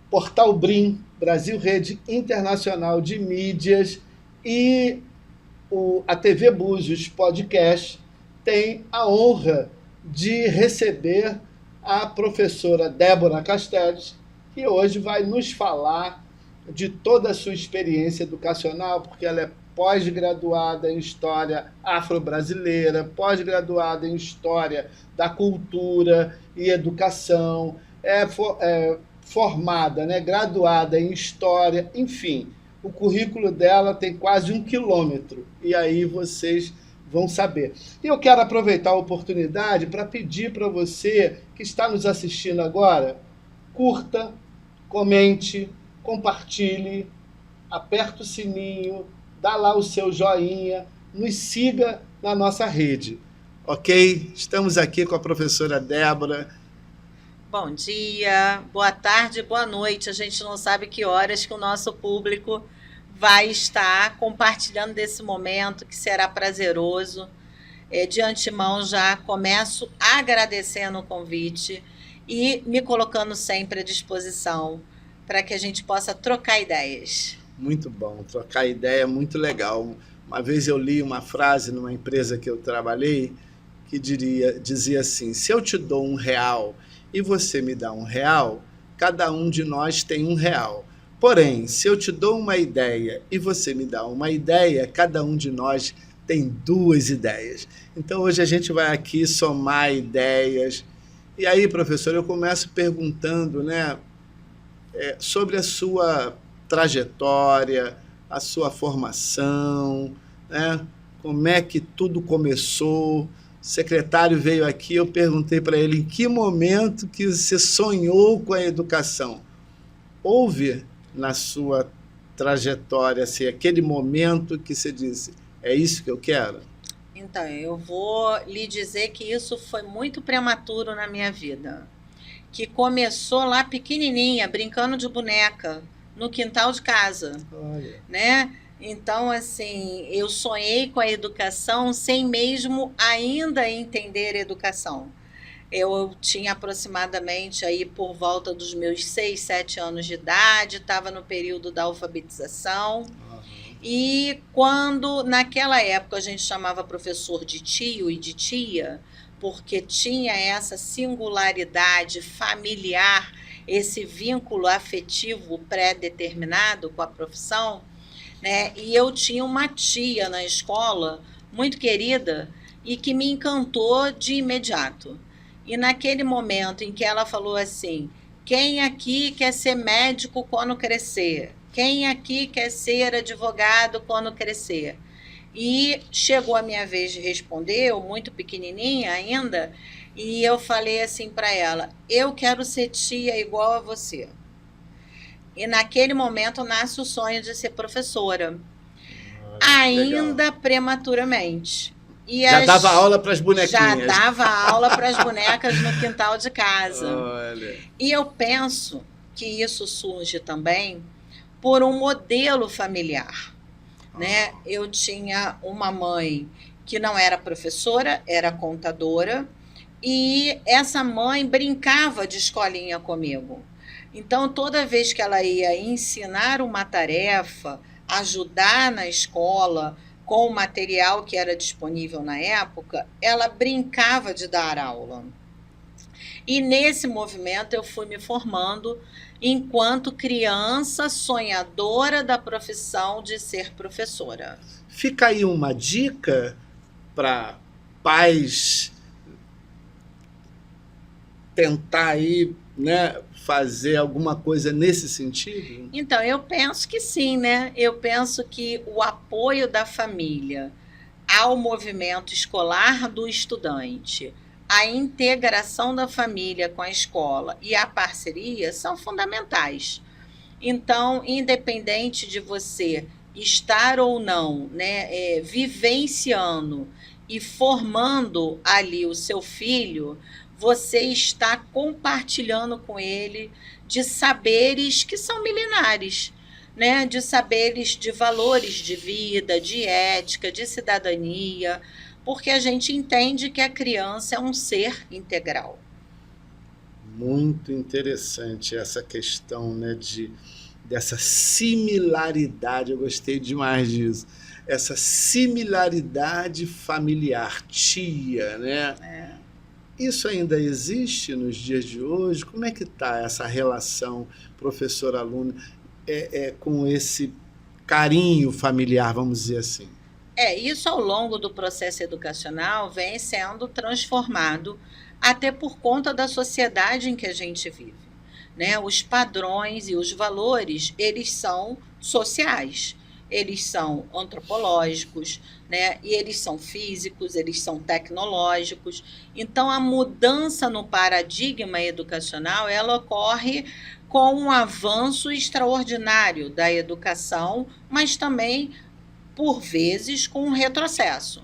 Portal Brim, Brasil Rede Internacional de Mídias e a TV Búzios Podcast tem a honra de receber a professora Débora Castells, que hoje vai nos falar de toda a sua experiência educacional, porque ela é pós-graduada em História Afro-Brasileira, pós-graduada em História da Cultura e Educação, formada, né, graduada em História, enfim, o currículo dela tem quase 1 quilômetro, e aí vocês vão saber. E eu quero aproveitar a oportunidade para pedir para você que está nos assistindo agora, curta, comente, compartilhe, aperta o sininho, dá lá o seu joinha, nos siga na nossa rede. Ok? Estamos aqui com a professora Débora. Bom dia, boa tarde, boa noite. A gente não sabe que horas que o nosso público vai estar compartilhando desse momento, que será prazeroso. De antemão, já começo agradecendo o convite e me colocando sempre à disposição para que a gente possa trocar ideias. Muito bom, trocar ideia é muito legal. Uma vez eu li uma frase numa empresa que eu trabalhei que dizia assim: se eu te dou R$ 1 e você me dá R$ 1, cada um de nós tem R$ 1. Porém, se eu te dou uma ideia e você me dá uma ideia, cada um de nós tem 2 ideias. Então hoje a gente vai aqui somar ideias. E aí, professor, eu começo perguntando, né, sobre a sua trajetória, a sua formação, né? Como é que tudo começou. O secretário veio aqui, eu perguntei para ele em que momento que você sonhou com a educação. Houve na sua trajetória assim, aquele momento que você disse, é isso que eu quero? Então, eu vou lhe dizer que isso foi muito prematuro na minha vida, que começou lá pequenininha, brincando de boneca, no quintal de casa. Olha. Né? Então, assim, eu sonhei com a educação sem mesmo ainda entender educação. Eu tinha aproximadamente aí por volta dos meus 6, 7 anos de idade, estava no período da alfabetização. E quando, naquela época, a gente chamava professor de tio e de tia, porque tinha essa singularidade familiar, esse vínculo afetivo pré-determinado com a profissão, né? E eu tinha uma tia na escola, muito querida, e que me encantou de imediato. E naquele momento em que ela falou assim, quem aqui quer ser médico quando crescer? Quem aqui quer ser advogado quando crescer? E chegou a minha vez de responder, eu muito pequenininha ainda, e eu falei assim para ela, eu quero ser tia igual a você. E naquele momento nasce o sonho de ser professora, ainda legal. Prematuramente. E já dava aula para as bonequinhas. Já dava aula para as bonecas no quintal de casa. Olha. E eu penso que isso surge também por um modelo familiar. Né? Eu tinha uma mãe que não era professora, era contadora, e essa mãe brincava de escolinha comigo. Então, toda vez que ela ia ensinar uma tarefa, ajudar na escola, com o material que era disponível na época, ela brincava de dar aula. E nesse movimento eu fui me formando enquanto criança sonhadora da profissão de ser professora. Fica aí uma dica para pais tentar aí, né, fazer alguma coisa nesse sentido? Então, eu penso que sim, né? Eu penso que o apoio da família ao movimento escolar do estudante, a integração da família com a escola e a parceria são fundamentais. Então, independente de você estar ou não, né, vivenciando e formando ali o seu filho, você está compartilhando com ele de saberes que são milenares, né? De saberes de valores de vida, de ética, de cidadania, porque a gente entende que a criança é um ser integral. Muito interessante essa questão, né, dessa similaridade, eu gostei demais disso. Essa similaridade familiar, tia, né? É. Isso ainda existe nos dias de hoje? Como é que está essa relação professor-aluno com esse carinho familiar, vamos dizer assim? Isso ao longo do processo educacional vem sendo transformado, até por conta da sociedade em que a gente vive, né? Os padrões e os valores, eles são sociais, eles são antropológicos, né? E eles são físicos, eles são tecnológicos. Então, a mudança no paradigma educacional, ela ocorre com um avanço extraordinário da educação, mas também por vezes, com um retrocesso.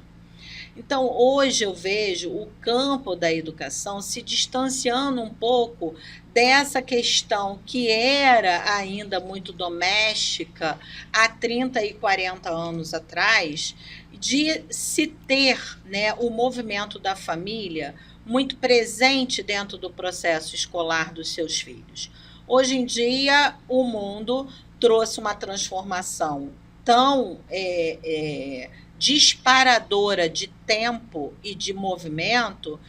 Então, hoje eu vejo o campo da educação se distanciando um pouco dessa questão que era ainda muito doméstica há 30 e 40 anos atrás, de se ter, né, o movimento da família muito presente dentro do processo escolar dos seus filhos. Hoje em dia, o mundo trouxe uma transformação tão disparadora de tempo e de movimento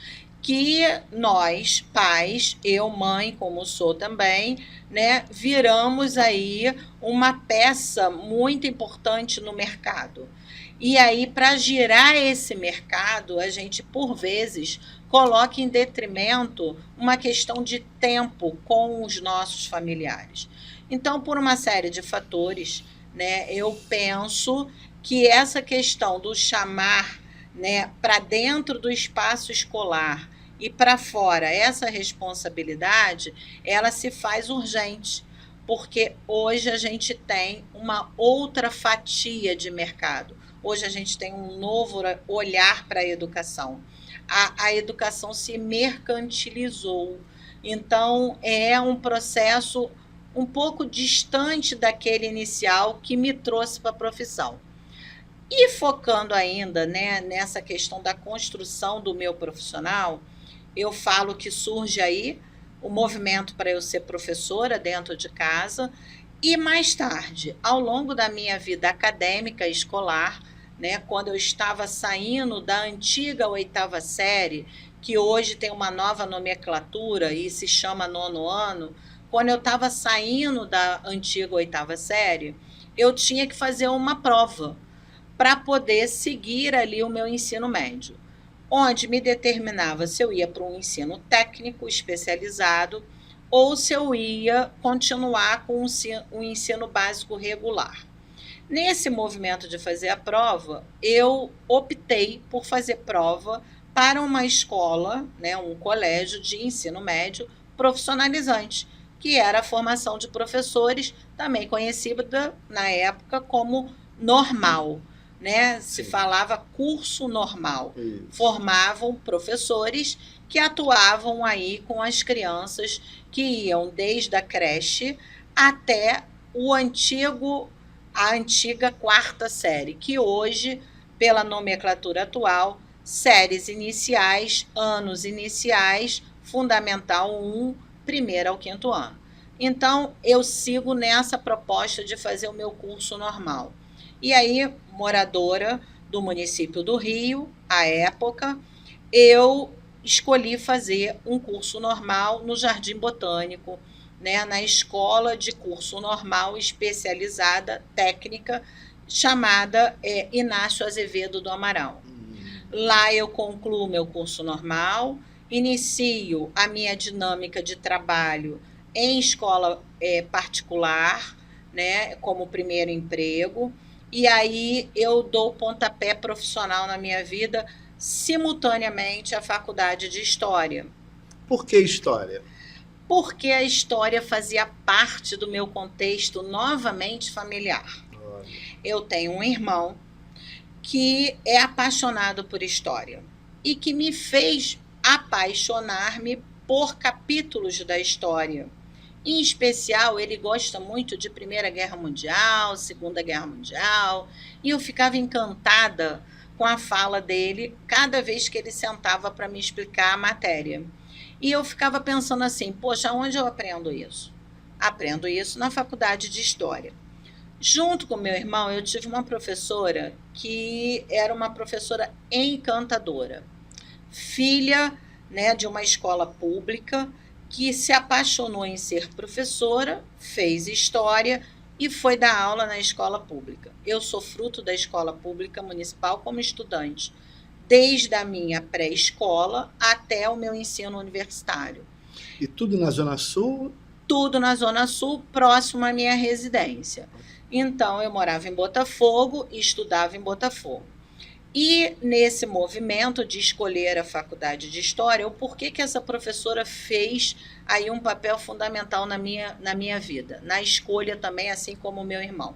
que nós, pais, eu, mãe, como sou também, né, viramos aí uma peça muito importante no mercado. E aí, para girar esse mercado, a gente, por vezes, coloca em detrimento uma questão de tempo com os nossos familiares. Então, por uma série de fatores, né, eu penso que essa questão do chamar, né, para dentro do espaço escolar e para fora essa responsabilidade, ela se faz urgente, porque hoje a gente tem uma outra fatia de mercado. Hoje a gente tem um novo olhar para a educação. A educação se mercantilizou. Então, é um processo um pouco distante daquele inicial que me trouxe para a profissão. E focando ainda, né, nessa questão da construção do meu profissional, eu falo que surge aí o movimento para eu ser professora dentro de casa e mais tarde, ao longo da minha vida acadêmica e escolar, né, quando eu estava saindo da antiga oitava série, que hoje tem uma nova nomenclatura e se chama nono ano, quando eu estava saindo da antiga oitava série, eu tinha que fazer uma prova para poder seguir ali o meu ensino médio, onde me determinava se eu ia para um ensino técnico especializado ou se eu ia continuar com um ensino básico regular. Nesse movimento de fazer a prova, eu optei por fazer prova para uma escola, né, um colégio de ensino médio profissionalizante, que era a formação de professores, também conhecida na época como normal, né? Se Sim. falava curso normal. Isso. Formavam professores que atuavam aí com as crianças que iam desde a creche até a antiga quarta série, que hoje, pela nomenclatura atual, séries iniciais, anos iniciais, Fundamental 1, primeiro ao quinto ano. Então, eu sigo nessa proposta de fazer o meu curso normal. E aí, moradora do município do Rio, à época, eu escolhi fazer um curso normal no Jardim Botânico, né, na escola de curso normal especializada técnica chamada Inácio Azevedo do Amaral. Lá eu concluo meu curso normal, inicio a minha dinâmica de trabalho em escola particular, né, como primeiro emprego, e aí eu dou pontapé profissional na minha vida simultaneamente à faculdade de História. Por que história? Porque a história fazia parte do meu contexto novamente familiar. Olha. Eu tenho um irmão que é apaixonado por história e que me fez apaixonar-me por capítulos da história. Em especial, ele gosta muito de Primeira Guerra Mundial, Segunda Guerra Mundial, e eu ficava encantada com a fala dele cada vez que ele sentava para me explicar a matéria. E eu ficava pensando assim, poxa, onde eu aprendo isso? Aprendo isso na faculdade de História. Junto com meu irmão, eu tive uma professora que era uma professora encantadora, filha, né, de uma escola pública, que se apaixonou em ser professora, fez história e foi dar aula na escola pública. Eu sou fruto da escola pública municipal como estudante, desde a minha pré-escola até o meu ensino universitário. E tudo na Zona Sul? Tudo na Zona Sul, próximo à minha residência. Então, eu morava em Botafogo e estudava em Botafogo. E nesse movimento de escolher a faculdade de História, o porquê que essa professora fez aí um papel fundamental na minha vida, na escolha também, assim como o meu irmão.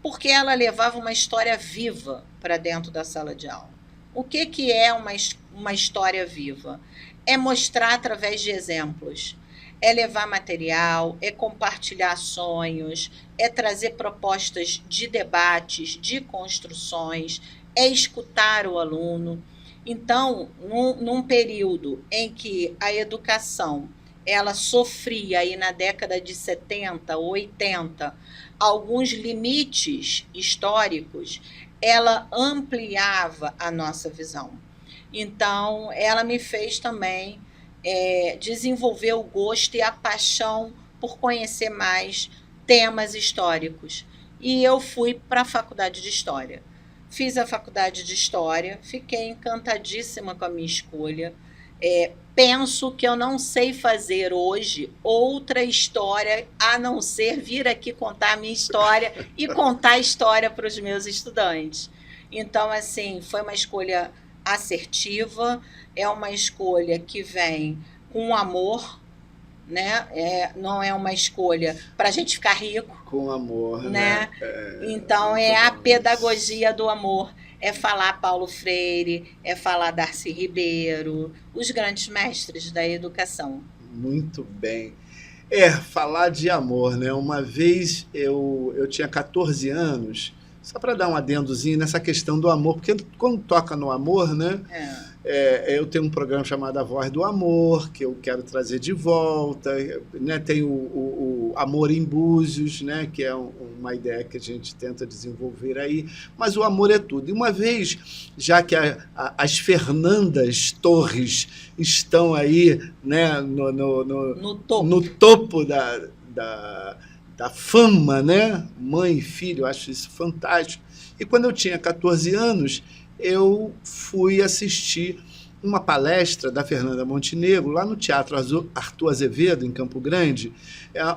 Porque ela levava uma história viva para dentro da sala de aula. O que é uma história viva? É mostrar através de exemplos, é levar material, é compartilhar sonhos, é trazer propostas de debates, de construções, é escutar o aluno. Então, num período em que a educação ela sofria aí na década de 70, 80, alguns limites históricos, ela ampliava a nossa visão. Então, ela me fez também desenvolver o gosto e a paixão por conhecer mais temas históricos. E eu fui para a faculdade de História. Fiz a faculdade de História, fiquei encantadíssima com a minha escolha. Penso que eu não sei fazer hoje outra história a não ser vir aqui contar a minha história e contar a história para os meus estudantes. Então, assim, foi uma escolha assertiva, é uma escolha que vem com amor, né? Não é uma escolha para a gente ficar rico. Com amor, né? Então, é a pedagogia do amor. É falar Paulo Freire, é falar Darcy Ribeiro, os grandes mestres da educação. Muito bem. Falar de amor, né? Uma vez eu tinha 14 anos, só para dar um adendozinho nessa questão do amor, porque quando toca no amor, né? Eu tenho um programa chamado A Voz do Amor, que eu quero trazer de volta, né? Tem o Amor em Búzios, né? Que é uma ideia que a gente tenta desenvolver aí, mas o amor é tudo. E uma vez, já que as Fernandas Torres estão aí, né? No topo da fama, né? Mãe e filho, eu acho isso fantástico. E quando eu tinha 14 anos, eu fui assistir uma palestra da Fernanda Montenegro, lá no Teatro Arthur Azevedo, em Campo Grande,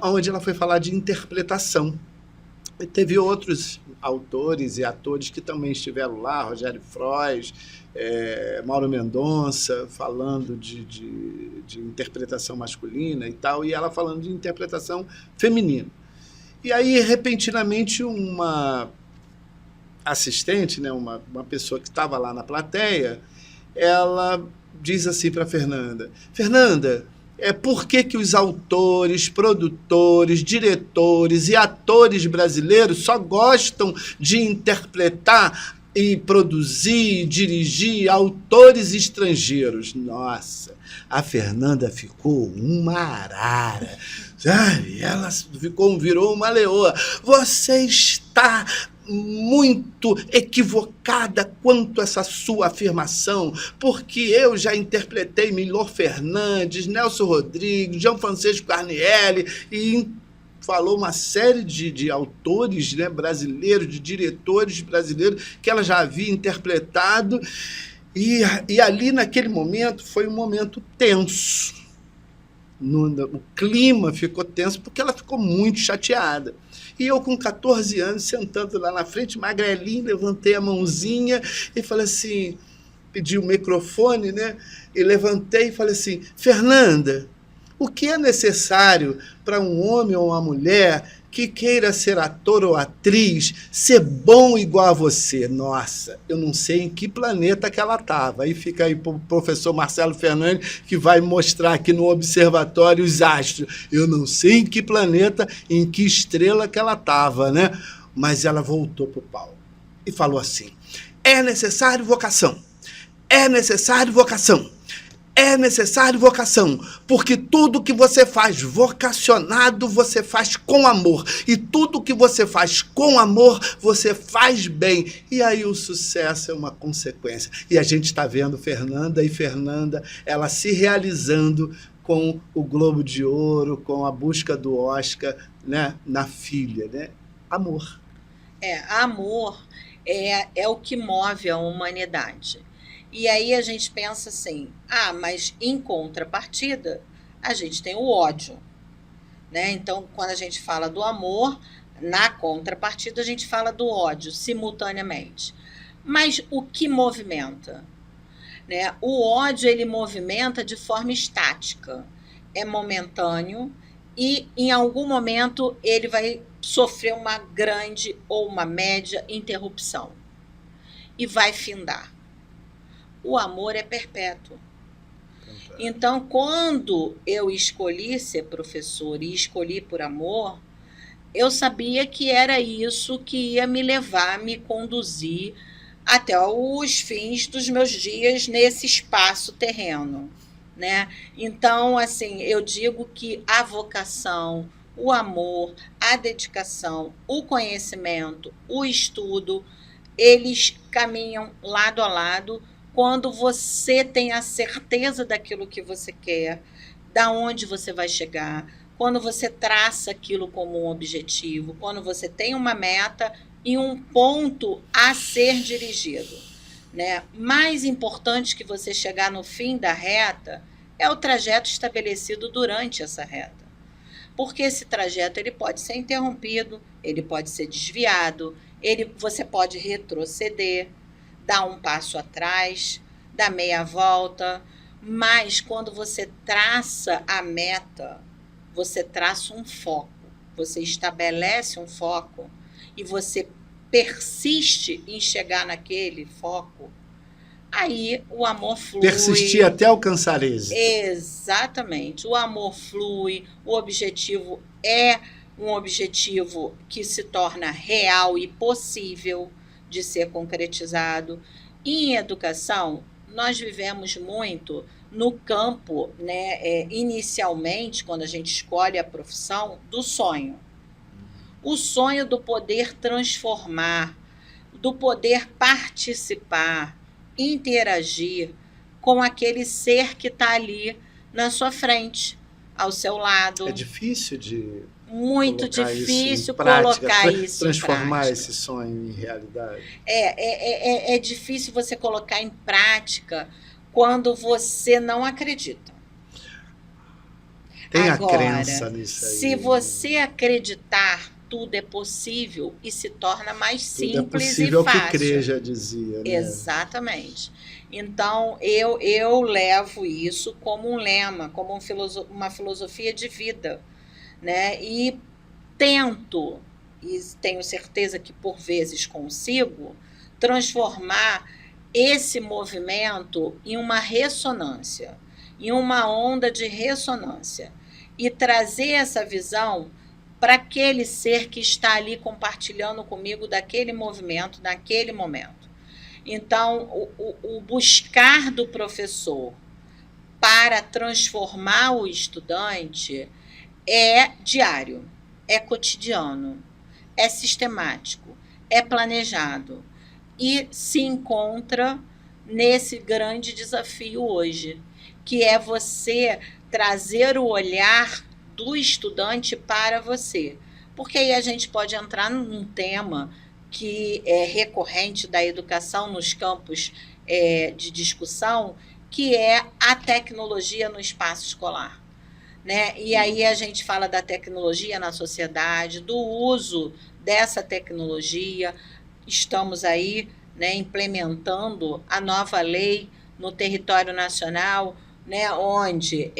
onde ela foi falar de interpretação. E teve outros autores e atores que também estiveram lá, Rogério Frois, Mauro Mendonça, falando de interpretação masculina e tal, e ela falando de interpretação feminina. E aí, repentinamente, uma assistente, né, uma pessoa que estava lá na plateia, ela diz assim para Fernanda, por que os autores, produtores, diretores e atores brasileiros só gostam de interpretar e produzir, dirigir autores estrangeiros? Nossa, a Fernanda ficou uma arara, sabe? Ela virou uma leoa. Você está muito equivocada quanto a essa sua afirmação, porque eu já interpretei Milor Fernandes, Nelson Rodrigues, João Francisco Carnielli, e falou uma série de autores, né, brasileiros, de diretores brasileiros que ela já havia interpretado, e ali naquele momento foi um momento tenso. O clima ficou tenso porque ela ficou muito chateada. E eu, com 14 anos, sentando lá na frente, magrelinho, levantei a mãozinha e falei assim, pedi o microfone, né? E levantei e falei assim, Fernanda, o que é necessário para um homem ou uma mulher que queira ser ator ou atriz, ser bom igual a você? Nossa, eu não sei em que planeta que ela estava. Aí fica aí o professor Marcelo Fernandes, que vai mostrar aqui no observatório os astros. Eu não sei em que planeta, em que estrela que ela estava, né? Mas ela voltou para o palco e falou assim, é necessário vocação, é necessário vocação. É necessário vocação, porque tudo que você faz vocacionado, você faz com amor. E tudo que você faz com amor, você faz bem. E aí o sucesso é uma consequência. E a gente está vendo Fernanda, ela se realizando com o Globo de Ouro, com a busca do Oscar, né, na filha, né? Amor. Amor é o que move a humanidade. E aí a gente pensa assim, mas em contrapartida, a gente tem o ódio, né? Então, quando a gente fala do amor, na contrapartida a gente fala do ódio simultaneamente. Mas o que movimenta, né? O ódio ele movimenta de forma estática, é momentâneo e em algum momento ele vai sofrer uma grande ou uma média interrupção e vai findar. O amor é perpétuo. Então, quando eu escolhi ser professora e escolhi por amor, eu sabia que era isso que ia me levar, me conduzir até os fins dos meus dias nesse espaço terreno, né? Então, assim, eu digo que a vocação, o amor, a dedicação, o conhecimento, o estudo, eles caminham lado a lado quando você tem a certeza daquilo que você quer, da onde você vai chegar, quando você traça aquilo como um objetivo, quando você tem uma meta e um ponto a ser dirigido, né? Mais importante que você chegar no fim da reta é o trajeto estabelecido durante essa reta. Porque esse trajeto ele pode ser interrompido, ele pode ser desviado, você pode retroceder, dar um passo atrás, dar meia volta, mas quando você traça a meta, você traça um foco, você estabelece um foco e você persiste em chegar naquele foco, aí o amor flui. Persistir até alcançar êxito. Exatamente. O amor flui, o objetivo é um objetivo que se torna real e possível de ser concretizado. E em educação, nós vivemos muito no campo, né, inicialmente, quando a gente escolhe a profissão, do sonho. O sonho do poder transformar, do poder participar, interagir com aquele ser que está ali na sua frente, ao seu lado. É difícil de muito difícil colocar isso transformar em prática. esse sonho em realidade. É difícil você colocar em prática quando você não acredita. Tem agora, a crença nisso aí. Se você acreditar, tudo é possível e se torna mais simples e fácil. É o que Crê já dizia, né? Exatamente. Então, eu levo isso como um lema, como uma filosofia de vida, né? E tento, e tenho certeza que por vezes consigo, transformar esse movimento em uma ressonância, em uma onda de ressonância, e trazer essa visão para aquele ser que está ali compartilhando comigo daquele movimento, naquele momento. Então, o buscar do professor para transformar o estudante é diário, é cotidiano, é sistemático, é planejado e se encontra nesse grande desafio hoje, que é você trazer o olhar do estudante para você. Porque aí a gente pode entrar num tema que é recorrente da educação nos campos de discussão, que é a tecnologia no espaço escolar. Né? E aí a gente fala da tecnologia na sociedade, do uso dessa tecnologia. Estamos aí, né, implementando a nova lei no território nacional, né, onde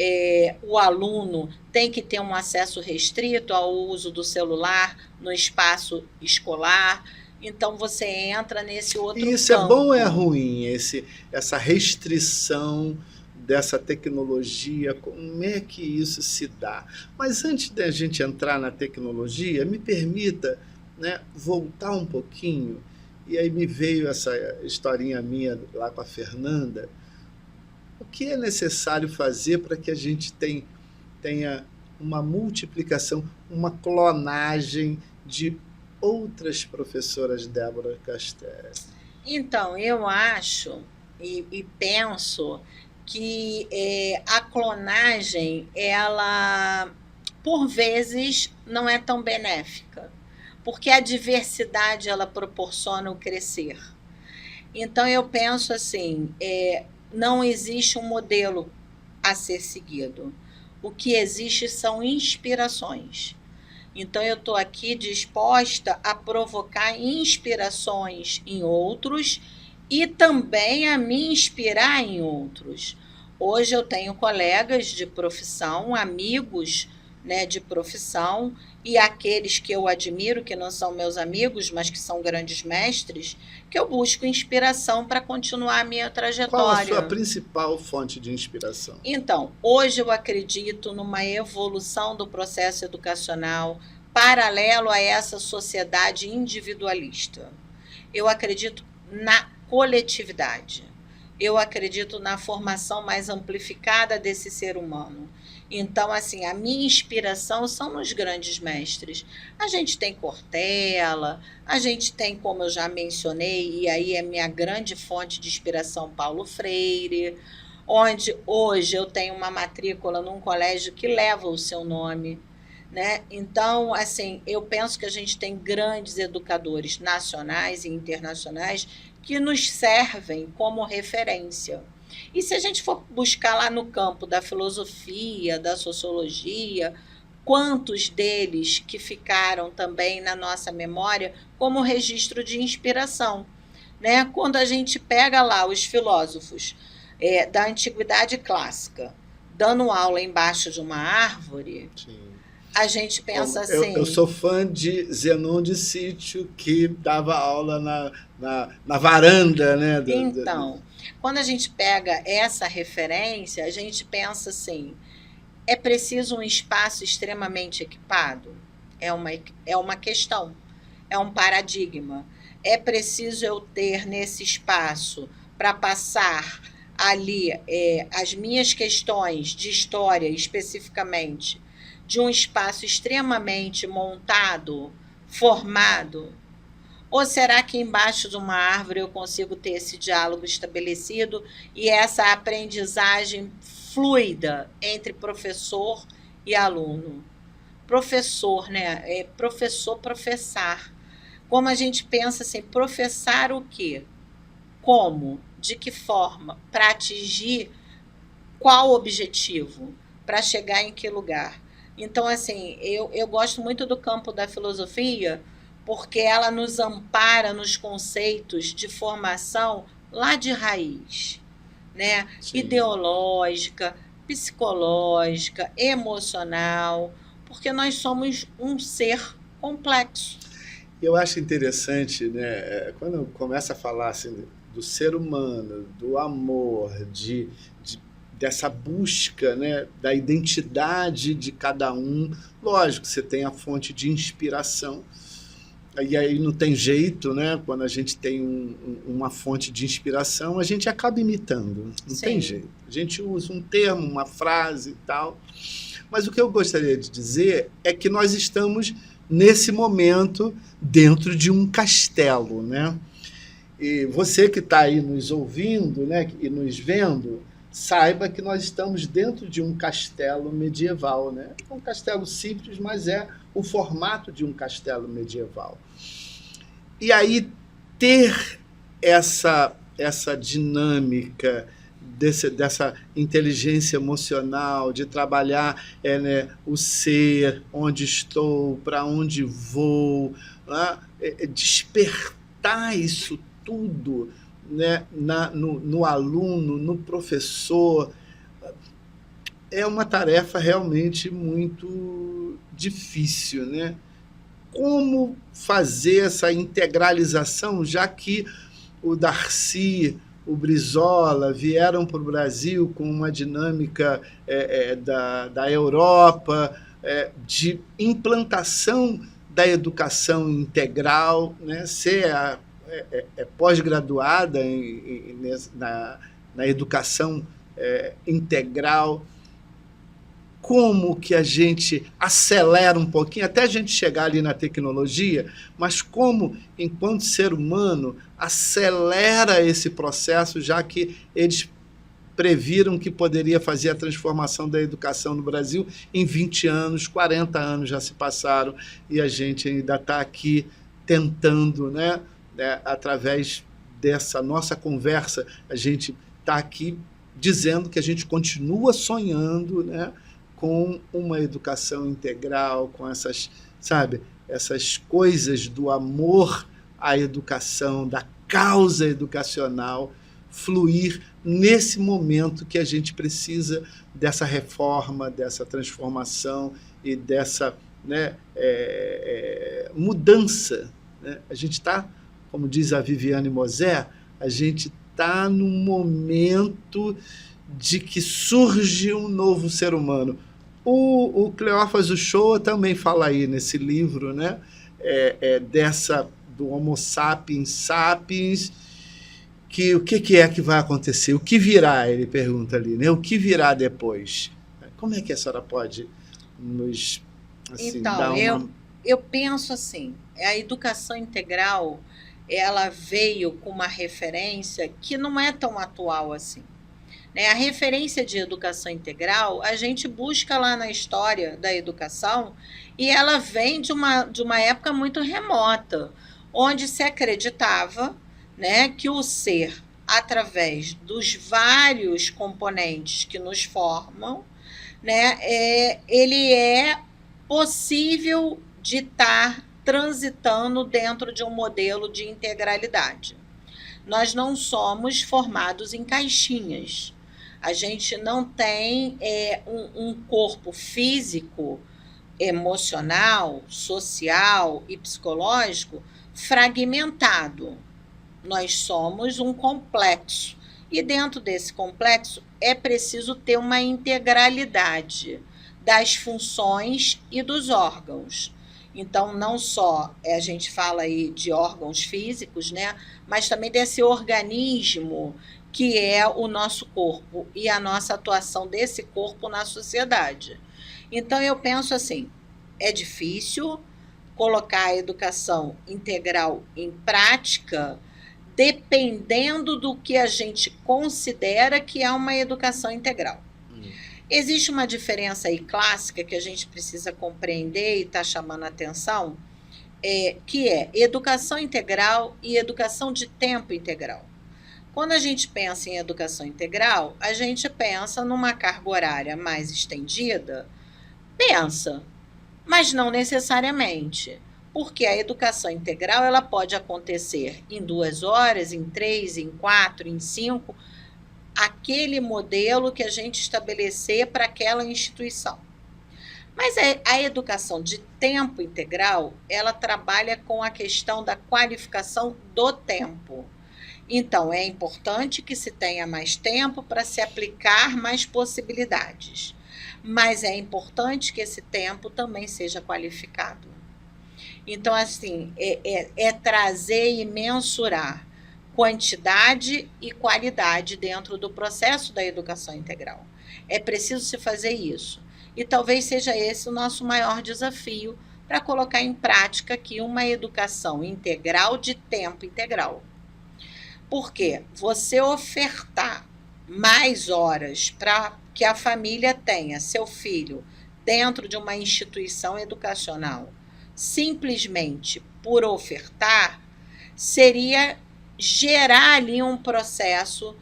o aluno tem que ter um acesso restrito ao uso do celular no espaço escolar. Então, você entra nesse outro campo. Isso é bom ou é ruim, essa restrição dessa tecnologia? Como é que isso se dá? Mas antes da gente entrar na tecnologia, me permita, né, voltar um pouquinho, e aí me veio essa historinha minha lá com a Fernanda. O que é necessário fazer para que a gente tenha uma multiplicação, uma clonagem de outras professoras Débora Castelli? Então, eu acho e penso que a clonagem, ela, por vezes, não é tão benéfica, porque a diversidade ela proporciona o crescer. Então, eu penso assim, não existe um modelo a ser seguido. O que existe são inspirações. Então, eu estou aqui disposta a provocar inspirações em outros e também a me inspirar em outros. Hoje eu tenho colegas de profissão, amigos, né, de profissão, e aqueles que eu admiro, que não são meus amigos, mas que são grandes mestres, que eu busco inspiração para continuar a minha Qual a sua trajetória. principal fonte de inspiração? Então, hoje eu acredito numa evolução do processo educacional paralelo a essa sociedade individualista. Eu acredito na coletividade. Eu acredito na formação mais amplificada desse ser humano. Então, assim, a minha inspiração são nos grandes mestres. A gente tem Cortella, a gente tem, como eu já mencionei, e aí é minha grande fonte de inspiração, Paulo Freire, onde hoje eu tenho uma matrícula num colégio que leva o seu nome, né? Então, assim, eu penso que a gente tem grandes educadores nacionais e internacionais que nos servem como referência. E se a gente for buscar lá no campo da filosofia, da sociologia, quantos deles que ficaram também na nossa memória como registro de inspiração, né? Quando a gente pega lá os filósofos da antiguidade clássica, dando aula embaixo de uma árvore, Sim. a gente pensa Eu assim. sou fã de Zenon de Sítio, que dava aula na varanda, né? Então, quando a gente pega essa referência, a gente pensa assim: é preciso um espaço extremamente equipado? É uma questão, é um paradigma. É preciso eu ter nesse espaço para passar ali as minhas questões de história especificamente, de um espaço extremamente montado, formado? Ou será que embaixo de uma árvore eu consigo ter esse diálogo estabelecido e essa aprendizagem fluida entre professor e aluno? Professor, né? Professor, professar. Como a gente pensa assim, professar o quê? Como? De que forma? Para atingir qual objetivo? Para chegar em que lugar? Então, assim, eu gosto muito do campo da filosofia porque ela nos ampara nos conceitos de formação lá de raiz, né? Sim. Ideológica, psicológica, emocional, porque nós somos um ser complexo. Eu acho interessante, né, quando começa a falar assim, do ser humano, do amor, dessa busca, né, da identidade de cada um. Lógico, você tem a fonte de inspiração, e aí não tem jeito, né? Quando a gente tem uma fonte de inspiração, a gente acaba imitando, não Sim. tem jeito. A gente usa um termo, uma frase e tal. Mas o que eu gostaria de dizer é que nós estamos, nesse momento, dentro de um castelo, né? E você que está aí nos ouvindo, né, e nos vendo, saiba que nós estamos dentro de um castelo medieval, né? É um castelo simples, mas é o formato de um castelo medieval. E aí ter essa dinâmica dessa inteligência emocional, de trabalhar né, o ser, onde estou, para onde vou, né? Despertar isso tudo, né, no aluno, no professor, é uma tarefa realmente muito difícil, né? Como fazer essa integralização, já que o Darcy, o Brizola vieram para o Brasil com uma dinâmica da Europa, de implantação da educação integral, né? Ser pós-graduada na educação integral. Como que a gente acelera um pouquinho, até a gente chegar ali na tecnologia, mas como, enquanto ser humano, acelera esse processo, já que eles previram que poderia fazer a transformação da educação no Brasil em 20 anos, 40 anos já se passaram, e a gente ainda está aqui tentando, né, através dessa nossa conversa, a gente está aqui dizendo que a gente continua sonhando, né, com uma educação integral, com essas, sabe, essas coisas do amor à educação, da causa educacional fluir nesse momento que a gente precisa dessa reforma, dessa transformação e dessa, né, mudança. Né? A gente está, como diz a Viviane Mosé, a gente está num momento de que surge um novo ser humano. O Cleófas Uchoa também fala aí nesse livro, né, dessa do Homo sapiens sapiens, que o que é que vai acontecer? O que virá? Ele pergunta ali, né? O que virá depois? Como é que a senhora pode nos Então, dar uma... eu penso assim, a educação integral, ela veio com uma referência que não é tão atual assim. Né? A referência de educação integral, a gente busca lá na história da educação e ela vem de uma época muito remota, onde se acreditava, né, que o ser, através dos vários componentes que nos formam, né, ele é possível de estar transitando dentro de um modelo de integralidade. Nós não somos formados em caixinhas. A gente não tem um corpo físico, emocional, social e psicológico fragmentado. Nós somos um complexo. E dentro desse complexo é preciso ter uma integralidade das funções e dos órgãos. Então, não só a gente fala aí de órgãos físicos, né, mas também desse organismo que é o nosso corpo e a nossa atuação desse corpo na sociedade. Então, eu penso assim, é difícil colocar a educação integral em prática, dependendo do que a gente considera que é uma educação integral. Existe uma diferença aí clássica que a gente precisa compreender e está chamando a atenção, que é educação integral e educação de tempo integral. Quando a gente pensa em educação integral, a gente pensa numa carga horária mais estendida, pensa, mas não necessariamente, porque a educação integral ela pode acontecer em 2 horas, em 3, em 4, em 5, aquele modelo que a gente estabelecer para aquela instituição. Mas a educação de tempo integral, ela trabalha com a questão da qualificação do tempo. Então, é importante que se tenha mais tempo para se aplicar mais possibilidades. Mas é importante que esse tempo também seja qualificado. Então, assim, é trazer e mensurar quantidade e qualidade dentro do processo da educação integral. É preciso se fazer isso. E talvez seja esse o nosso maior desafio para colocar em prática aqui uma educação integral de tempo integral. Porque você ofertar mais horas para que a família tenha seu filho dentro de uma instituição educacional, simplesmente por ofertar, seria gerar ali um processo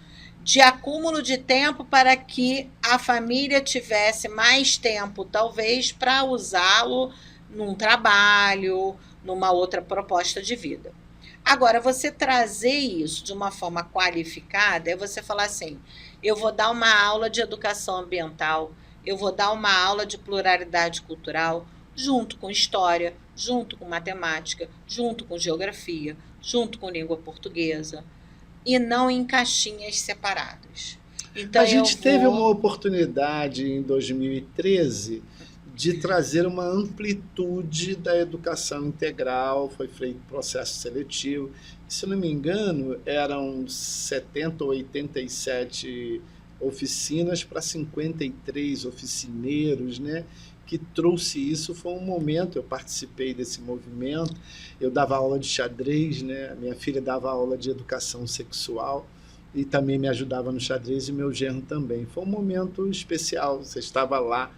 de acúmulo de tempo para que a família tivesse mais tempo, talvez, para usá-lo num trabalho, numa outra proposta de vida. Agora, você trazer isso de uma forma qualificada é você falar assim, eu vou dar uma aula de educação ambiental, eu vou dar uma aula de pluralidade cultural, junto com história, junto com matemática, junto com geografia, junto com língua portuguesa, e não em caixinhas separadas. Então, a gente teve uma oportunidade em 2013 de trazer uma amplitude da educação integral, foi feito processo seletivo. Se não me engano, eram 70 ou 87 oficinas para 53 oficineiros, né? Que trouxe isso. Foi um momento, eu participei desse movimento, eu dava aula de xadrez, né? Minha filha dava aula de educação sexual e também me ajudava no xadrez, e meu genro também. Foi um momento especial, você estava lá.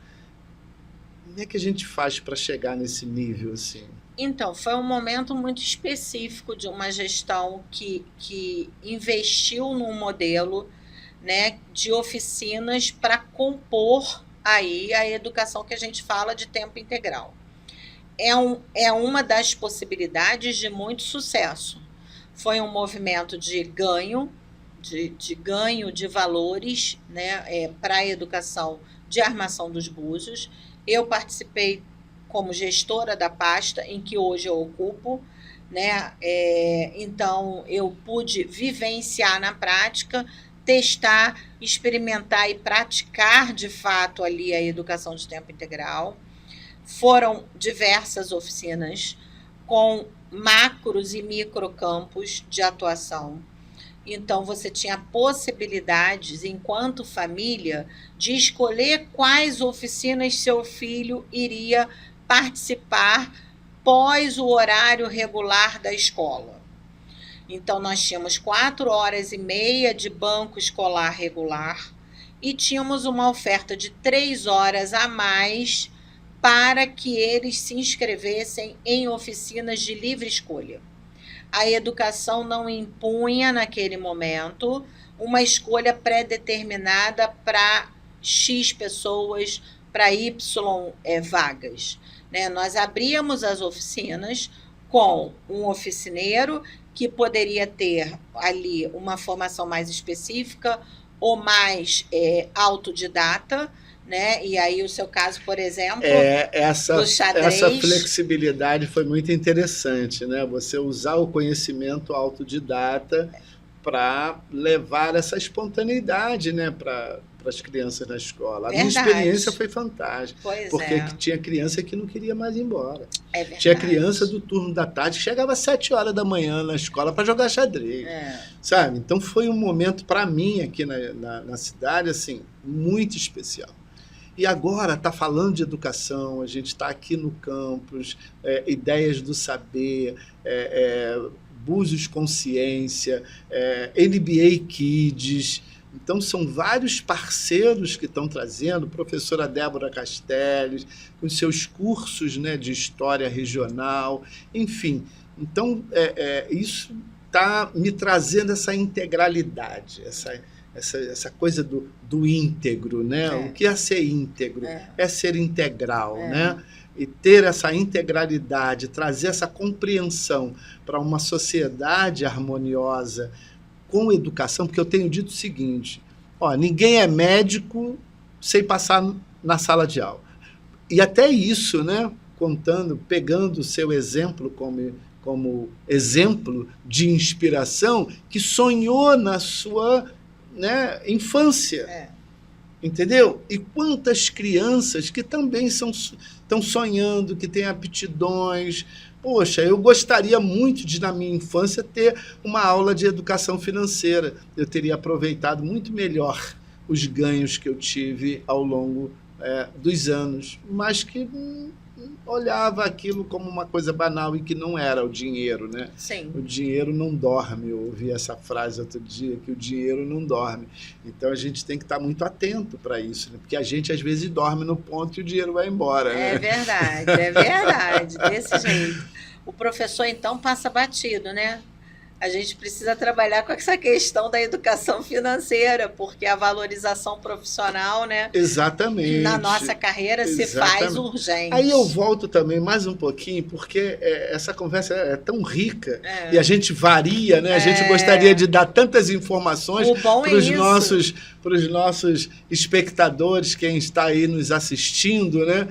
Como é que a gente faz para chegar nesse nível assim? Então, foi um momento muito específico de uma gestão que investiu num modelo, né, de oficinas para compor aí a educação que a gente fala de tempo integral. É uma das possibilidades de muito sucesso. Foi um movimento de ganho, de ganho de valores, né, para a educação de Armação dos Búzios. Eu participei como gestora da pasta em que hoje eu ocupo, né? Então, eu pude vivenciar na prática, testar, experimentar e praticar de fato ali a educação de tempo integral. Foram diversas oficinas com macros e microcampos de atuação. Então, você tinha possibilidades, enquanto família, de escolher quais oficinas seu filho iria participar pós o horário regular da escola. Então, nós tínhamos 4 horas e meia de banco escolar regular e tínhamos uma oferta de 3 horas a mais para que eles se inscrevessem em oficinas de livre escolha. A educação não impunha, naquele momento, uma escolha pré-determinada para X pessoas, para Y vagas. Né? Nós abríamos as oficinas com um oficineiro que poderia ter ali uma formação mais específica ou mais autodidata, né? E aí o seu caso, por exemplo, do xadrez. Essa flexibilidade foi muito interessante, né? Você usar o conhecimento autodidata para levar essa espontaneidade, né, para as crianças na escola. A minha experiência foi fantástica, porque tinha criança que não queria mais ir embora. Tinha criança do turno da tarde que chegava às 7 horas da manhã na escola para jogar xadrez, sabe? Então foi um momento para mim aqui na cidade assim muito especial. E agora está falando de educação, a gente está aqui no campus, Ideias do Saber, Búzios Consciência, NBA Kids. Então, são vários parceiros que estão trazendo, professora Débora Castells, com seus cursos, né, de história regional, enfim. Então, isso está me trazendo essa integralidade, essa coisa do íntegro, né? O que é ser íntegro? É ser integral, né? E ter essa integralidade, trazer essa compreensão para uma sociedade harmoniosa com educação, porque eu tenho dito o seguinte, ninguém é médico sem passar na sala de aula. E até isso, né? Pegando o seu exemplo como exemplo de inspiração, que sonhou na sua, né, infância. Entendeu? E quantas crianças que também estão sonhando, que têm aptidões. Poxa, eu gostaria muito de, na minha infância, ter uma aula de educação financeira. Eu teria aproveitado muito melhor os ganhos que eu tive ao longo dos anos, mas que olhava aquilo como uma coisa banal e que não era o dinheiro, né? Sim. O dinheiro não dorme. Eu ouvi essa frase outro dia, que o dinheiro não dorme. Então, a gente tem que estar muito atento para isso, né? Porque a gente, às vezes, dorme no ponto e o dinheiro vai embora. Né? É verdade, desse jeito. O professor, então, passa batido, né? A gente precisa trabalhar com essa questão da educação financeira, porque a valorização profissional, né? Exatamente. Na nossa carreira se faz urgente. Aí eu volto também mais um pouquinho, porque essa conversa é tão rica e a gente varia, né? A gente gostaria de dar tantas informações para os nossos espectadores, quem está aí nos assistindo, né?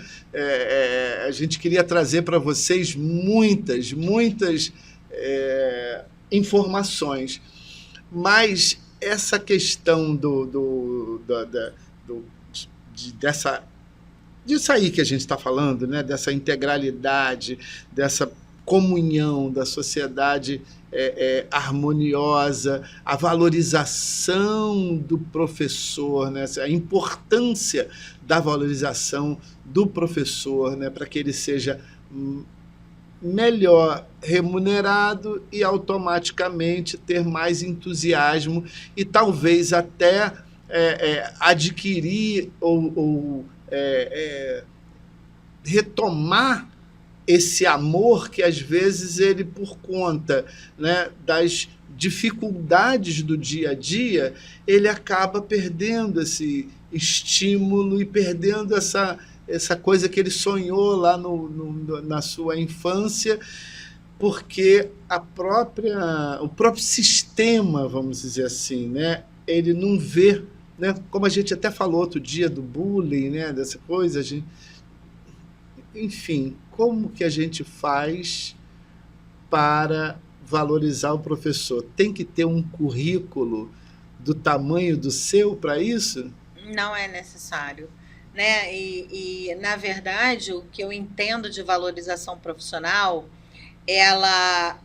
A gente queria trazer para vocês muitas informações, mas essa questão disso aí que a gente está falando, né? Dessa integralidade, dessa comunhão, da sociedade harmoniosa, a valorização do professor, né? A importância da valorização do professor, né? Para que ele seja melhor remunerado e automaticamente ter mais entusiasmo e talvez até adquirir ou retomar esse amor que, às vezes, ele, por conta, né, das dificuldades do dia a dia, ele acaba perdendo esse estímulo e perdendo essa coisa que ele sonhou lá na sua infância, porque o próprio sistema, vamos dizer assim, né, ele não vê, né, como a gente até falou outro dia do bullying, né, dessa coisa, enfim, como que a gente faz para valorizar o professor? Tem que ter um currículo do tamanho do seu para isso? Não é necessário, né? Na verdade, o que eu entendo de valorização profissional, ela,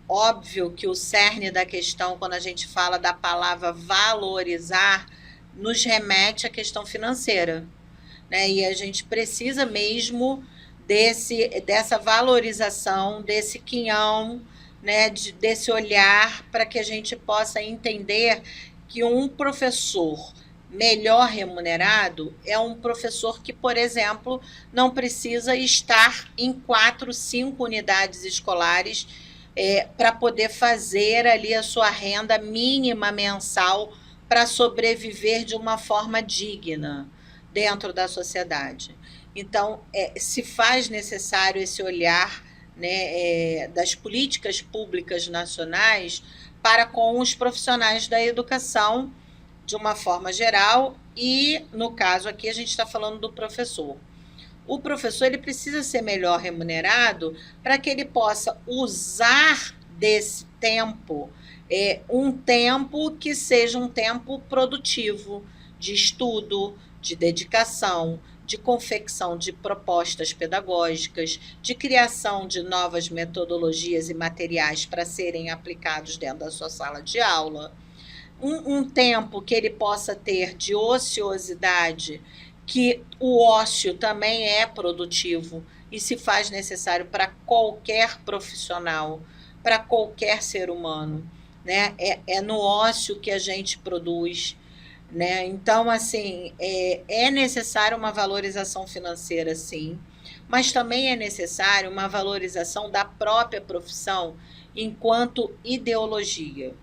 óbvio que o cerne da questão, quando a gente fala da palavra valorizar, nos remete à questão financeira, né? E a gente precisa mesmo dessa valorização, desse quinhão, né? Desse olhar, para que a gente possa entender que um professor melhor remunerado é um professor que, por exemplo, não precisa estar em 4, 5 unidades escolares para poder fazer ali a sua renda mínima mensal para sobreviver de uma forma digna dentro da sociedade. Então, se faz necessário esse olhar, né, das políticas públicas nacionais para com os profissionais da educação, de uma forma geral, e, no caso aqui, a gente está falando do professor. O professor ele precisa ser melhor remunerado para que ele possa usar desse tempo, um tempo que seja um tempo produtivo, de estudo, de dedicação, de confecção de propostas pedagógicas, de criação de novas metodologias e materiais para serem aplicados dentro da sua sala de aula. Um tempo que ele possa ter de ociosidade, que o ócio também é produtivo e se faz necessário para qualquer profissional, para qualquer ser humano, né? É no ócio que a gente produz, né? Então, assim, é necessário uma valorização financeira, sim, mas também é necessário uma valorização da própria profissão enquanto ideologia,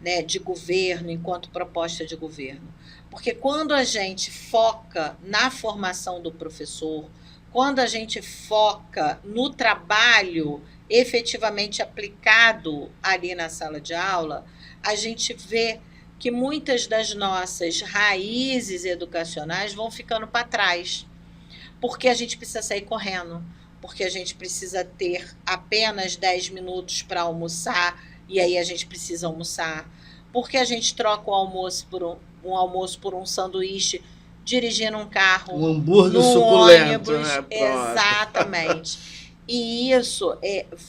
né, de governo, enquanto proposta de governo. Porque quando a gente foca na formação do professor, quando a gente foca no trabalho efetivamente aplicado ali na sala de aula, a gente vê que muitas das nossas raízes educacionais vão ficando para trás, porque a gente precisa sair correndo, porque a gente precisa ter apenas 10 minutos para almoçar, e aí a gente precisa almoçar, porque a gente troca o almoço por um sanduíche, dirigindo um carro, um hambúrguer num suculento, ônibus, né? exatamente. E isso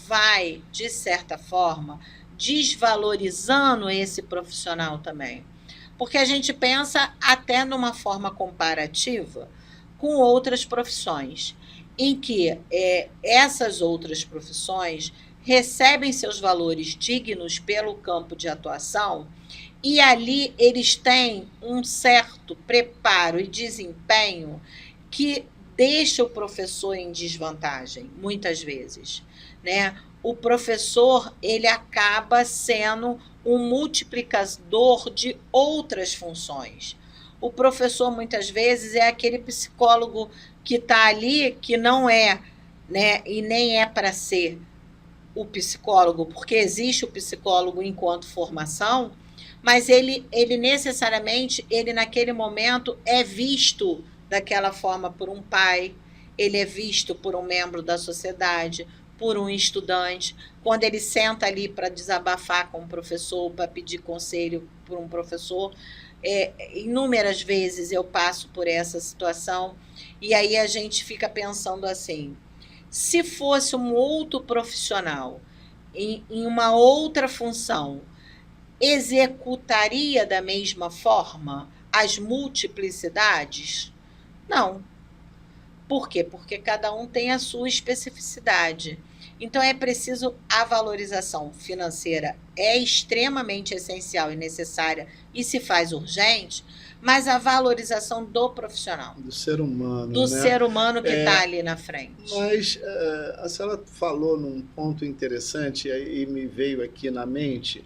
vai, de certa forma, desvalorizando esse profissional também. Porque a gente pensa até numa forma comparativa com outras profissões, em que essas outras profissões recebem seus valores dignos pelo campo de atuação e ali eles têm um certo preparo e desempenho que deixa o professor em desvantagem, muitas vezes, né? O professor ele acaba sendo um multiplicador de outras funções. O professor, muitas vezes, é aquele psicólogo que está ali, que não é, né, e nem é para ser o psicólogo, porque existe o psicólogo enquanto formação, mas ele necessariamente, ele naquele momento é visto daquela forma por um pai, ele é visto por um membro da sociedade, por um estudante. Quando ele senta ali para desabafar com um professor, para pedir conselho por um professor, inúmeras vezes eu passo por essa situação, e aí a gente fica pensando assim, Se fosse um outro profissional em uma outra função, executaria da mesma forma as multiplicidades? Não. Por quê? Porque cada um tem a sua especificidade. Então é preciso a valorização financeira é extremamente essencial e necessária e se faz urgente, mas a valorização do profissional, Do ser humano, do né? ser humano que está ali na frente. Mas a senhora falou num ponto interessante e me veio aqui na mente.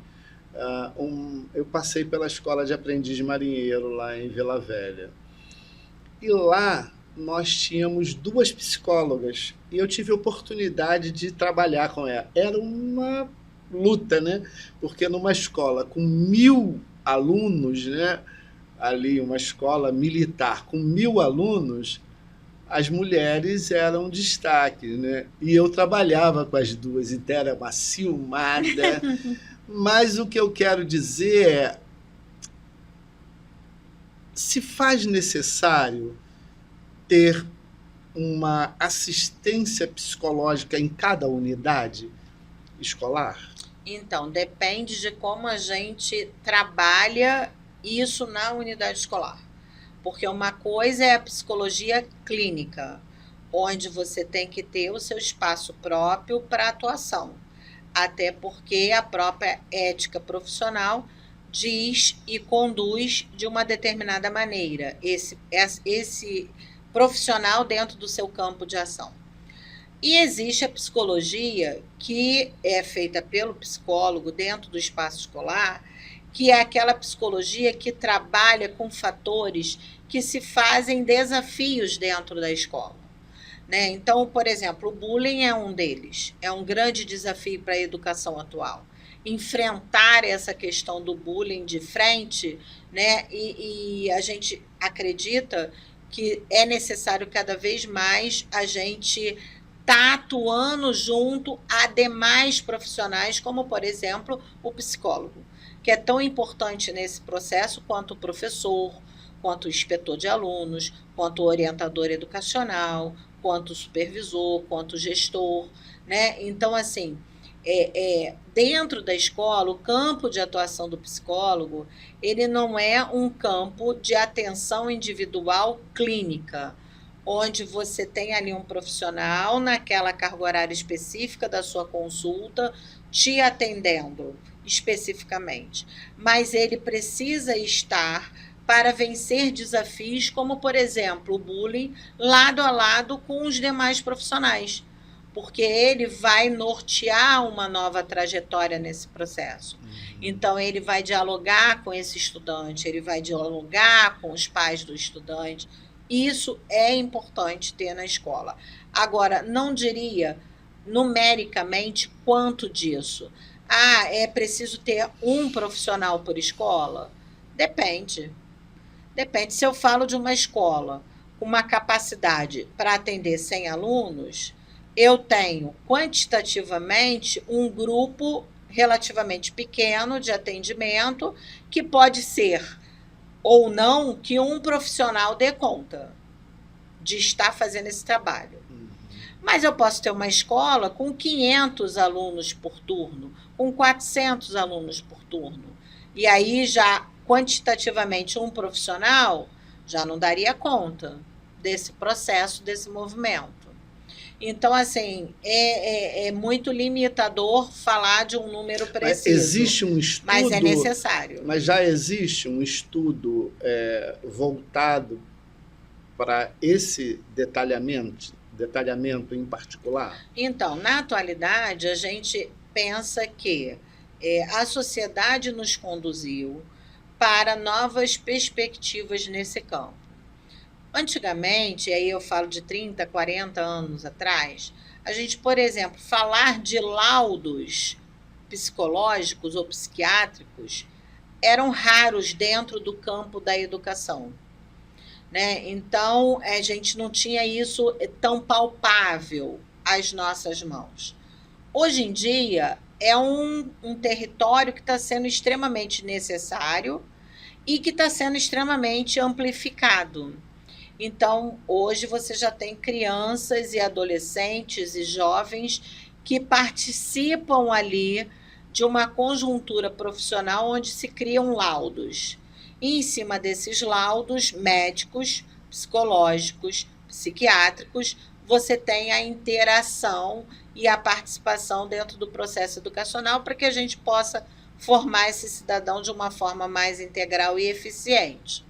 Eu passei pela escola de aprendiz marinheiro lá em Vila Velha. E lá nós tínhamos 2 psicólogas e eu tive a oportunidade de trabalhar com ela. Era uma luta, né? Porque numa escola com 1.000 alunos, né? Ali uma escola militar com 1.000 alunos, as mulheres eram destaque, né? E eu trabalhava com as 2, então era uma ciumada. Mas o que eu quero dizer é, se faz necessário ter uma assistência psicológica em cada unidade escolar? Então, depende de como a gente trabalha isso na unidade escolar. Porque uma coisa é a psicologia clínica, onde você tem que ter o seu espaço próprio para atuação. Até porque a própria ética profissional diz e conduz de uma determinada maneira esse profissional dentro do seu campo de ação. E existe a psicologia que é feita pelo psicólogo dentro do espaço escolar, que é aquela psicologia que trabalha com fatores que se fazem desafios dentro da escola, né? Então, por exemplo, o bullying é um deles, é um grande desafio para a educação atual. Enfrentar essa questão do bullying de frente, né? E a gente acredita que é necessário cada vez mais a gente está atuando junto a demais profissionais, como, por exemplo, o psicólogo, que é tão importante nesse processo quanto o professor, quanto o inspetor de alunos, quanto o orientador educacional, quanto o supervisor, quanto o gestor, né? Então, assim, dentro da escola, o campo de atuação do psicólogo, ele não é um campo de atenção individual clínica, onde você tem ali um profissional naquela carga horária específica da sua consulta, te atendendo especificamente. Mas ele precisa estar para vencer desafios como, por exemplo, o bullying, lado a lado com os demais profissionais, porque ele vai nortear uma nova trajetória nesse processo. Então, ele vai dialogar com esse estudante, ele vai dialogar com os pais do estudante. Isso é importante ter na escola. Agora, não diria numericamente quanto disso. É preciso ter um profissional por escola? Depende. Depende. Se eu falo de uma escola com uma capacidade para atender 100 alunos, eu tenho quantitativamente um grupo relativamente pequeno de atendimento que pode ser ou não que um profissional dê conta de estar fazendo esse trabalho. Mas eu posso ter uma escola com 500 alunos por turno, com 400 alunos por turno. E aí, já quantitativamente, um profissional já não daria conta desse processo, desse movimento. Então, assim, é muito limitador falar de um número preciso. Mas existe um estudo... Mas é necessário. Mas já existe um estudo voltado para esse detalhamento em particular? Então, na atualidade, a gente pensa que a sociedade nos conduziu para novas perspectivas nesse campo. Antigamente, aí eu falo de 30, 40 anos atrás, a gente, por exemplo, falar de laudos psicológicos ou psiquiátricos eram raros dentro do campo da educação, né? Então, a gente não tinha isso tão palpável às nossas mãos. Hoje em dia, é um território que está sendo extremamente necessário e que está sendo extremamente amplificado. Então, hoje você já tem crianças e adolescentes e jovens que participam ali de uma conjuntura profissional onde se criam laudos. E, em cima desses laudos médicos, psicológicos, psiquiátricos, você tem a interação e a participação dentro do processo educacional para que a gente possa formar esse cidadão de uma forma mais integral e eficiente.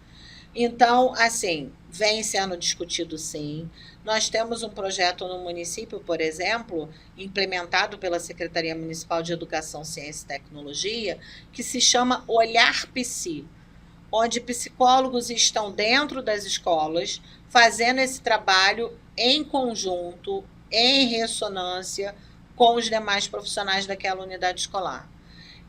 Então, assim, vem sendo discutido sim. Nós temos um projeto no município, por exemplo, implementado pela Secretaria Municipal de Educação, Ciência e Tecnologia, que se chama Olhar Psi, onde psicólogos estão dentro das escolas fazendo esse trabalho em conjunto, em ressonância com os demais profissionais daquela unidade escolar.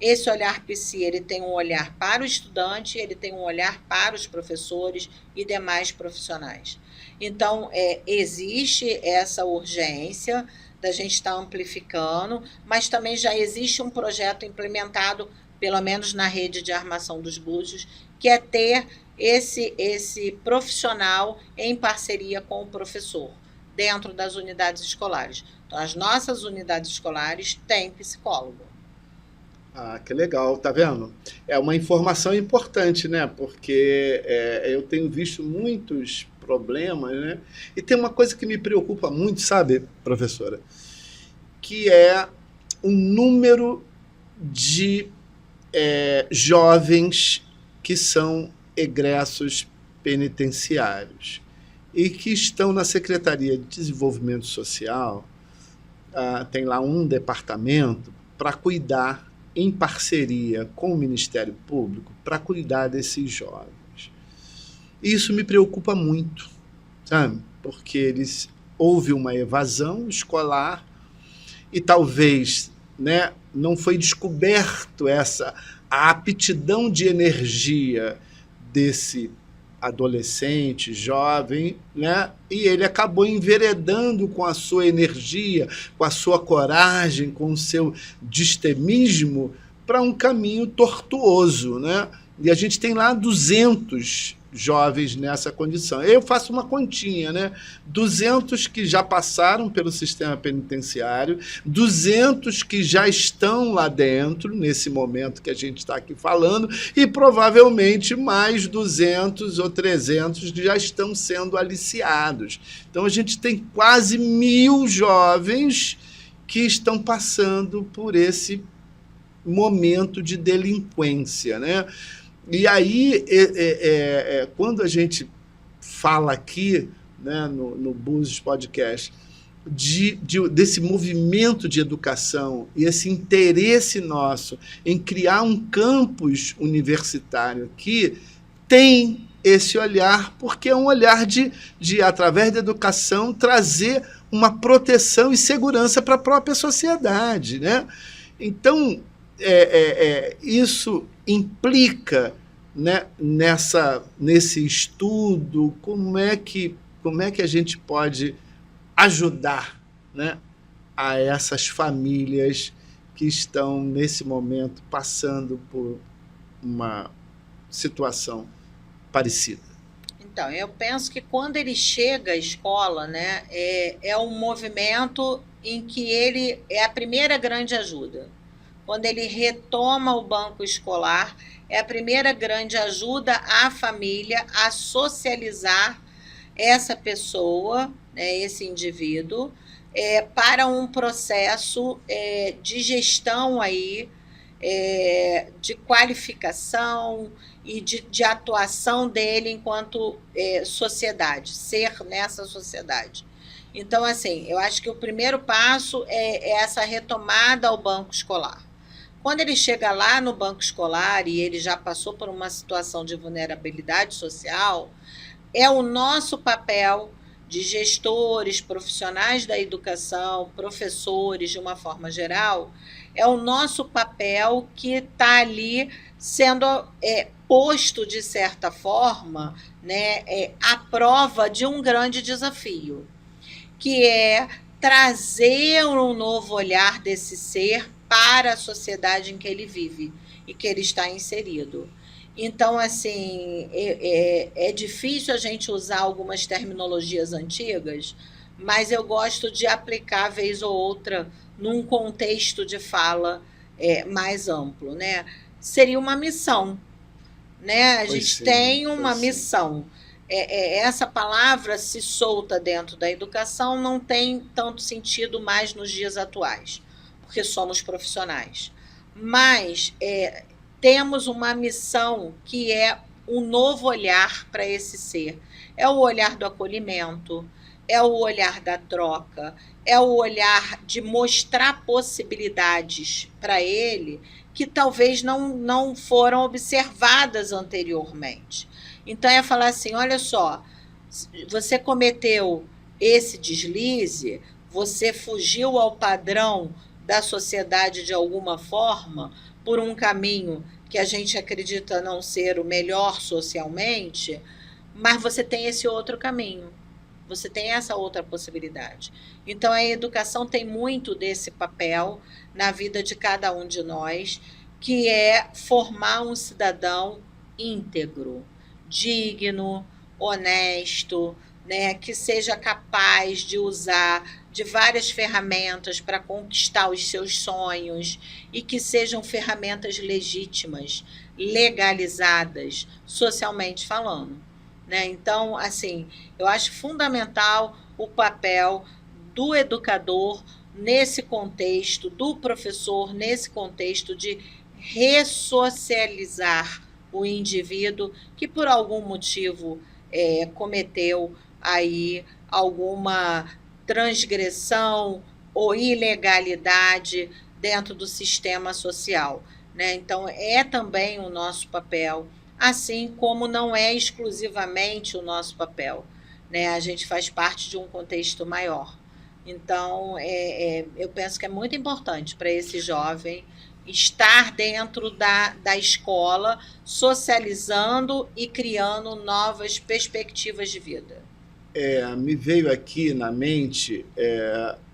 Esse olhar psi, ele tem um olhar para o estudante, ele tem um olhar para os professores e demais profissionais. Então, existe essa urgência da gente estar amplificando, mas também já existe um projeto implementado, pelo menos na rede de armação dos Búzios, que é ter esse profissional em parceria com o professor, dentro das unidades escolares. Então, as nossas unidades escolares têm psicólogo. Ah, que legal, tá vendo? É uma informação importante, né? Porque eu tenho visto muitos problemas, né? E tem uma coisa que me preocupa muito, sabe, professora? Que é o número de jovens que são egressos penitenciários e que estão na Secretaria de Desenvolvimento Social, tem lá um departamento para cuidar, em parceria com o Ministério Público, para cuidar desses jovens. Isso me preocupa muito, sabe? Porque houve uma evasão escolar e talvez, né, não foi descoberto a aptidão de energia desse adolescente, jovem, né? E ele acabou enveredando com a sua energia, com a sua coragem, com o seu distemismo para um caminho tortuoso, né? E a gente tem lá 200 jovens nessa condição. Eu faço uma continha, né? 200 que já passaram pelo sistema penitenciário, 200 que já estão lá dentro, nesse momento que a gente está aqui falando, e provavelmente mais 200 ou 300 que já estão sendo aliciados. Então, a gente tem quase 1.000 jovens que estão passando por esse momento de delinquência, né? E aí, quando a gente fala aqui, né, no Búzios Podcast, desse movimento de educação e esse interesse nosso em criar um campus universitário que tem esse olhar, porque é um olhar de através da educação, trazer uma proteção e segurança para a própria sociedade, né? Então, isso implica, né, nesse estudo, como é que a gente pode ajudar, né, a essas famílias que estão, nesse momento, passando por uma situação parecida. Então, eu penso que quando ele chega à escola, né, é um movimento em que ele é a primeira grande ajuda. Quando ele retoma o banco escolar, é a primeira grande ajuda à família a socializar essa pessoa, né, esse indivíduo, para um processo de gestão aí, de qualificação e de atuação dele enquanto sociedade, ser nessa sociedade. Então, assim, eu acho que o primeiro passo é essa retomada ao banco escolar. Quando ele chega lá no banco escolar e ele já passou por uma situação de vulnerabilidade social, é o nosso papel de gestores, profissionais da educação, professores de uma forma geral, é o nosso papel que está ali sendo posto, de certa forma, né, à prova de um grande desafio, que é trazer um novo olhar desse ser para a sociedade em que ele vive e que ele está inserido. Então, assim, é difícil a gente usar algumas terminologias antigas, mas eu gosto de aplicar, vez ou outra, num contexto de fala mais amplo, né? Seria uma missão, né? A gente tem uma pois sim. missão. Essa palavra, se solta dentro da educação, não tem tanto sentido mais nos dias atuais, porque somos profissionais. Mas temos uma missão que é um novo olhar para esse ser. É o olhar do acolhimento, é o olhar da troca, é o olhar de mostrar possibilidades para ele que talvez não foram observadas anteriormente. Então, é falar assim: olha só, você cometeu esse deslize, você fugiu ao padrão da sociedade de alguma forma, por um caminho que a gente acredita não ser o melhor socialmente, mas você tem esse outro caminho. Você tem essa outra possibilidade. Então, a educação tem muito desse papel na vida de cada um de nós, que é formar um cidadão íntegro, digno, honesto, né, que seja capaz de usar de várias ferramentas para conquistar os seus sonhos e que sejam ferramentas legítimas, legalizadas, socialmente falando, né? Então, assim, eu acho fundamental o papel do educador nesse contexto, do professor nesse contexto de ressocializar o indivíduo que por algum motivo cometeu aí alguma transgressão ou ilegalidade dentro do sistema social, né? Então, é também o nosso papel, assim como não é exclusivamente o nosso papel, né? A gente faz parte de um contexto maior. Então, eu penso que é muito importante para esse jovem estar dentro da escola, socializando e criando novas perspectivas de vida. Me veio aqui na mente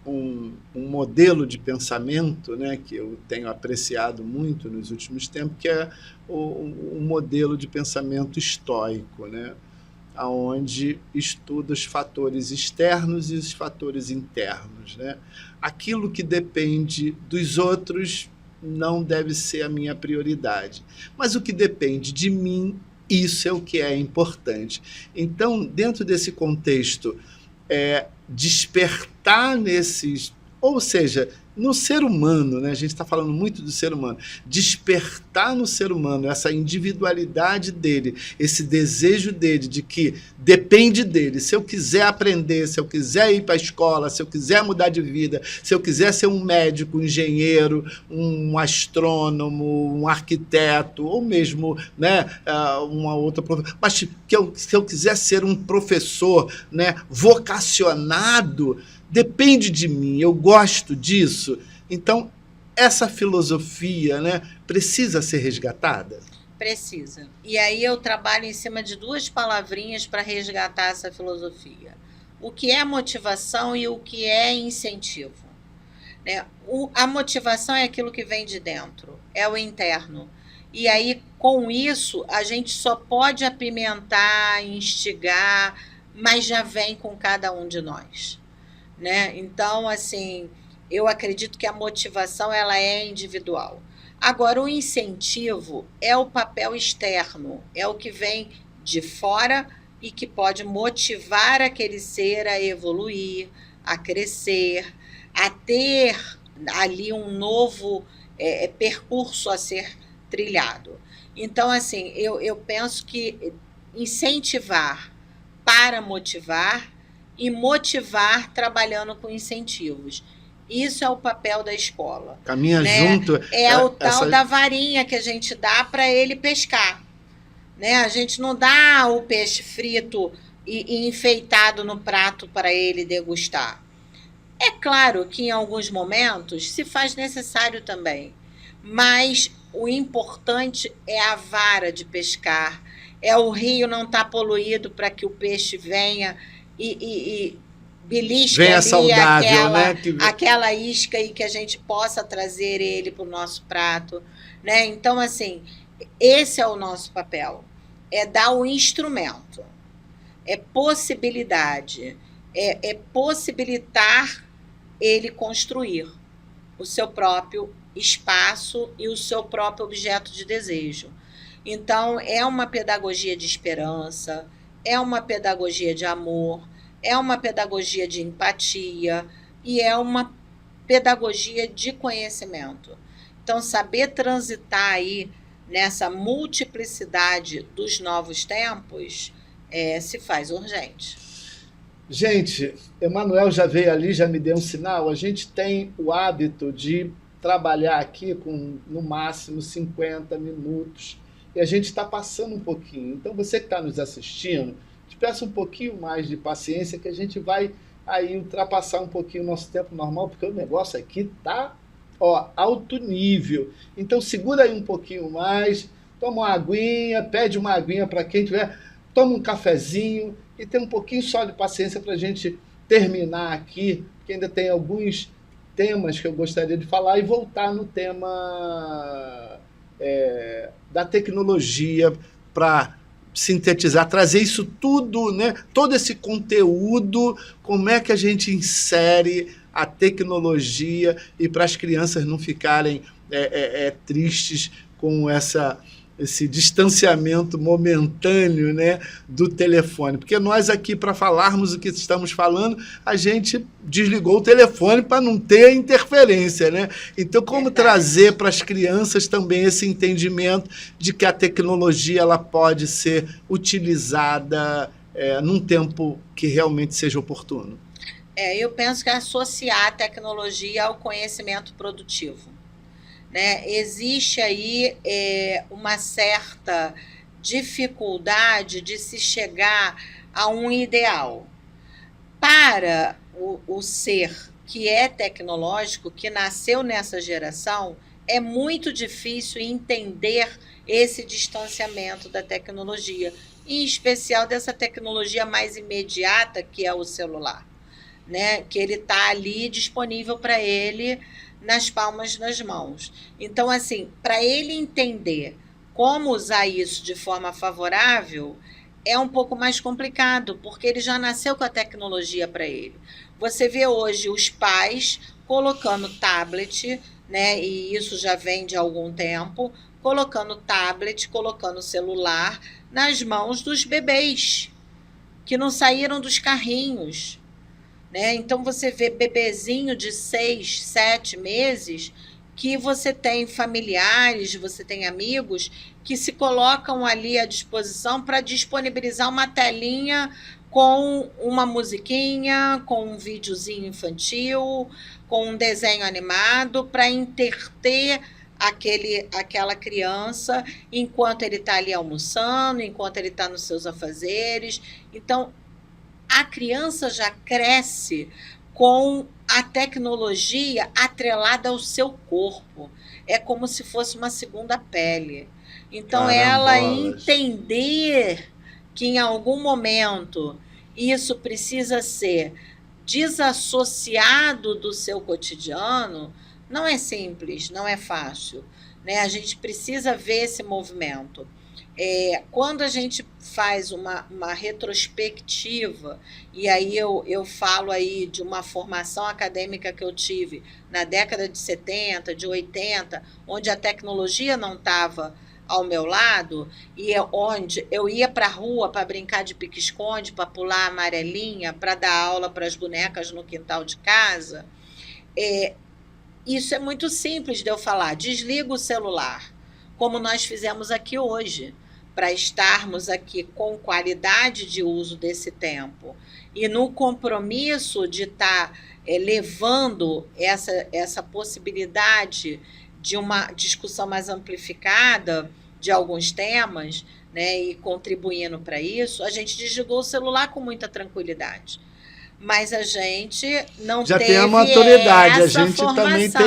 um modelo de pensamento, né, que eu tenho apreciado muito nos últimos tempos, que é o modelo de pensamento estoico, né, onde estuda os fatores externos e os fatores internos, né? Aquilo que depende dos outros não deve ser a minha prioridade, mas o que depende de mim, isso é o que é importante. Então, dentro desse contexto, despertar nesses, ou seja, no ser humano, né? A gente está falando muito do ser humano, despertar no ser humano essa individualidade dele, esse desejo dele de que depende dele. Se eu quiser aprender, se eu quiser ir para a escola, se eu quiser mudar de vida, se eu quiser ser um médico, um engenheiro, um astrônomo, um arquiteto, ou mesmo, né, uma outra profissão, mas se eu quiser ser um professor, né, vocacionado, depende de mim, eu gosto disso. Então, essa filosofia, né, precisa ser resgatada? Precisa. E aí eu trabalho em cima de duas palavrinhas para resgatar essa filosofia. O que é motivação e o que é incentivo. Né? A motivação é aquilo que vem de dentro, é o interno. E aí, com isso, a gente só pode apimentar, instigar, mas já vem com cada um de nós. Né? Então, assim, eu acredito que a motivação ela é individual. Agora, o incentivo é o papel externo, é o que vem de fora e que pode motivar aquele ser a evoluir, a crescer, a ter ali um novo percurso a ser trilhado. Então, assim, eu penso que incentivar para motivar e motivar trabalhando com incentivos. Isso é o papel da escola. Caminha, né? Junto. É o tal da varinha que a gente dá para ele pescar. Né? A gente não dá o peixe frito e enfeitado no prato para ele degustar. É claro que em alguns momentos se faz necessário também, mas o importante é a vara de pescar, é o rio não estar poluído para que o peixe venha e belisque venha ali saudável, aquela isca e que a gente possa trazer ele para o nosso prato. Né? Então, assim, esse é o nosso papel, é dar o instrumento, é possibilidade, é possibilitar ele construir o seu próprio espaço e o seu próprio objeto de desejo. Então, é uma pedagogia de esperança, é uma pedagogia de amor, é uma pedagogia de empatia e é uma pedagogia de conhecimento. Então, saber transitar aí nessa multiplicidade dos novos tempos se faz urgente. Gente, Emanuel já veio ali, já me deu um sinal. A gente tem o hábito de trabalhar aqui com, no máximo, 50 minutos. E a gente está passando um pouquinho. Então, você que está nos assistindo, te peço um pouquinho mais de paciência, que a gente vai aí ultrapassar um pouquinho o nosso tempo normal, porque o negócio aqui tá, ó, alto nível. Então, segura aí um pouquinho mais, toma uma aguinha, pede uma aguinha para quem tiver, toma um cafezinho e tem um pouquinho só de paciência para a gente terminar aqui, porque ainda tem alguns temas que eu gostaria de falar e voltar no tema da tecnologia para sintetizar, trazer isso tudo, né? Todo esse conteúdo, como é que a gente insere a tecnologia e para as crianças não ficarem tristes com esse distanciamento momentâneo, né, do telefone. Porque nós aqui, para falarmos o que estamos falando, a gente desligou o telefone para não ter interferência, né? Então, como trazer para as crianças também esse entendimento de que a tecnologia ela pode ser utilizada num tempo que realmente seja oportuno? Eu penso que associar a tecnologia ao conhecimento produtivo. Né? Existe aí uma certa dificuldade de se chegar a um ideal. Para o ser que é tecnológico, que nasceu nessa geração, é muito difícil entender esse distanciamento da tecnologia, em especial dessa tecnologia mais imediata, que é o celular, né? Que ele está ali disponível para ele nas palmas das mãos. Então, assim, para ele entender como usar isso de forma favorável, é um pouco mais complicado, porque ele já nasceu com a tecnologia para ele. Você vê hoje os pais colocando tablet, né, e isso já vem de algum tempo, colocando tablet, colocando celular nas mãos dos bebês, que não saíram dos carrinhos. Né? Então, você vê bebezinho de 6, 7 meses que você tem familiares, você tem amigos que se colocam ali à disposição para disponibilizar uma telinha com uma musiquinha, com um videozinho infantil, com um desenho animado, para entreter aquela criança enquanto ele está ali almoçando, enquanto ele está nos seus afazeres. Então, a criança já cresce com a tecnologia atrelada ao seu corpo. É como se fosse uma segunda pele. Então, ela entender que em algum momento isso precisa ser desassociado do seu cotidiano, não é simples, não é fácil. Né? A gente precisa ver esse movimento. Quando a gente faz uma retrospectiva, e aí eu falo aí de uma formação acadêmica que eu tive na década de 70, de 80, onde a tecnologia não estava ao meu lado, e onde eu ia para a rua para brincar de pique-esconde, para pular a amarelinha, para dar aula para as bonecas no quintal de casa, isso é muito simples de eu falar. Desliga o celular, como nós fizemos aqui hoje, para estarmos aqui com qualidade de uso desse tempo e no compromisso de estar levando essa possibilidade de uma discussão mais amplificada de alguns temas, né, e contribuindo para isso, a gente desligou o celular com muita tranquilidade. Mas a gente não já teve tem a maturidade, a gente formação, também tem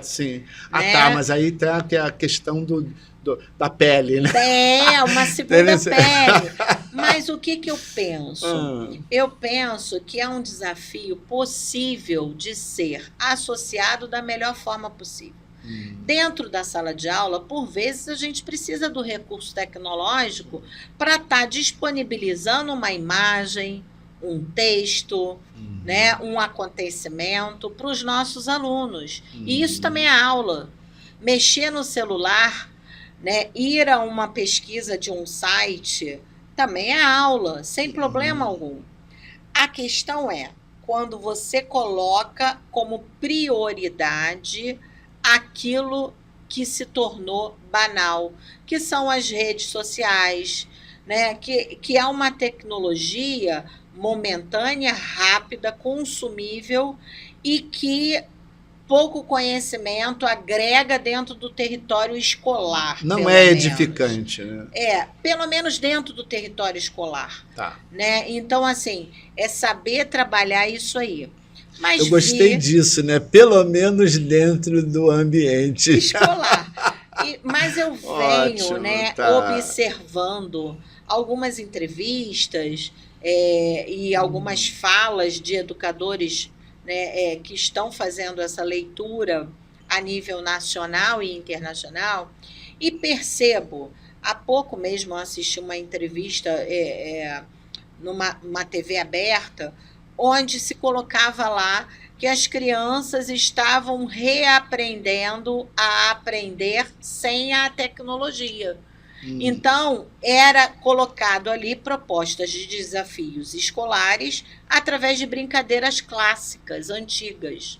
sim. Né? Tá, mas aí tem a questão da pele, né? Uma segunda pele. Mas o que eu penso? Eu penso que é um desafio possível de ser associado da melhor forma possível. Dentro da sala de aula, por vezes, a gente precisa do recurso tecnológico para estar disponibilizando uma imagem, um texto, né, um acontecimento para os nossos alunos. E isso também é aula. Mexer no celular, né, ir a uma pesquisa de um site, também é aula, sem problema algum. A questão é quando você coloca como prioridade aquilo que se tornou banal, que são as redes sociais, né? Que é uma tecnologia momentânea, rápida, consumível e que pouco conhecimento agrega dentro do território escolar. Não é edificante, né? Pelo menos dentro do território escolar. Tá. Né? Então, assim, é saber trabalhar isso aí. Mas eu gostei disso, né? Pelo menos dentro do ambiente escolar. Mas eu venho, ótimo, né, observando algumas entrevistas e algumas falas de educadores, né, que estão fazendo essa leitura a nível nacional e internacional, e percebo, há pouco mesmo eu assisti uma entrevista numa TV aberta, onde se colocava lá que as crianças estavam reaprendendo a aprender sem a tecnologia. Então, era colocado ali propostas de desafios escolares através de brincadeiras clássicas, antigas.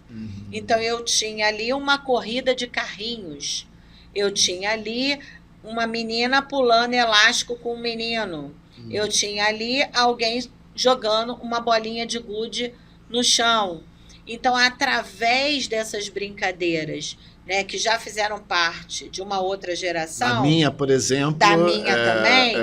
Então, eu tinha ali uma corrida de carrinhos, eu tinha ali uma menina pulando elástico com um menino, eu tinha ali alguém jogando uma bolinha de gude no chão. Então, através dessas brincadeiras, né, que já fizeram parte de uma outra geração... Da minha, por exemplo... Da minha também.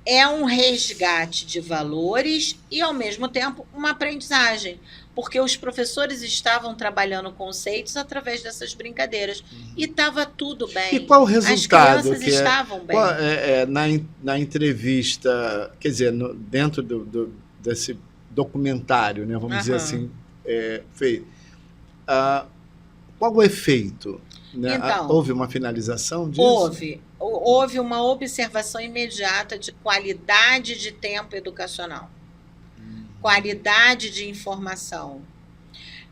É um resgate de valores e, ao mesmo tempo, uma aprendizagem. Porque os professores estavam trabalhando conceitos através dessas brincadeiras. E estava tudo bem. E qual o resultado? As crianças estavam bem. Na entrevista, quer dizer, dentro desse documentário, né, vamos dizer assim, feito. Qual o efeito? Né? Então, houve uma finalização disso? Houve uma observação imediata de qualidade de tempo educacional, qualidade de informação.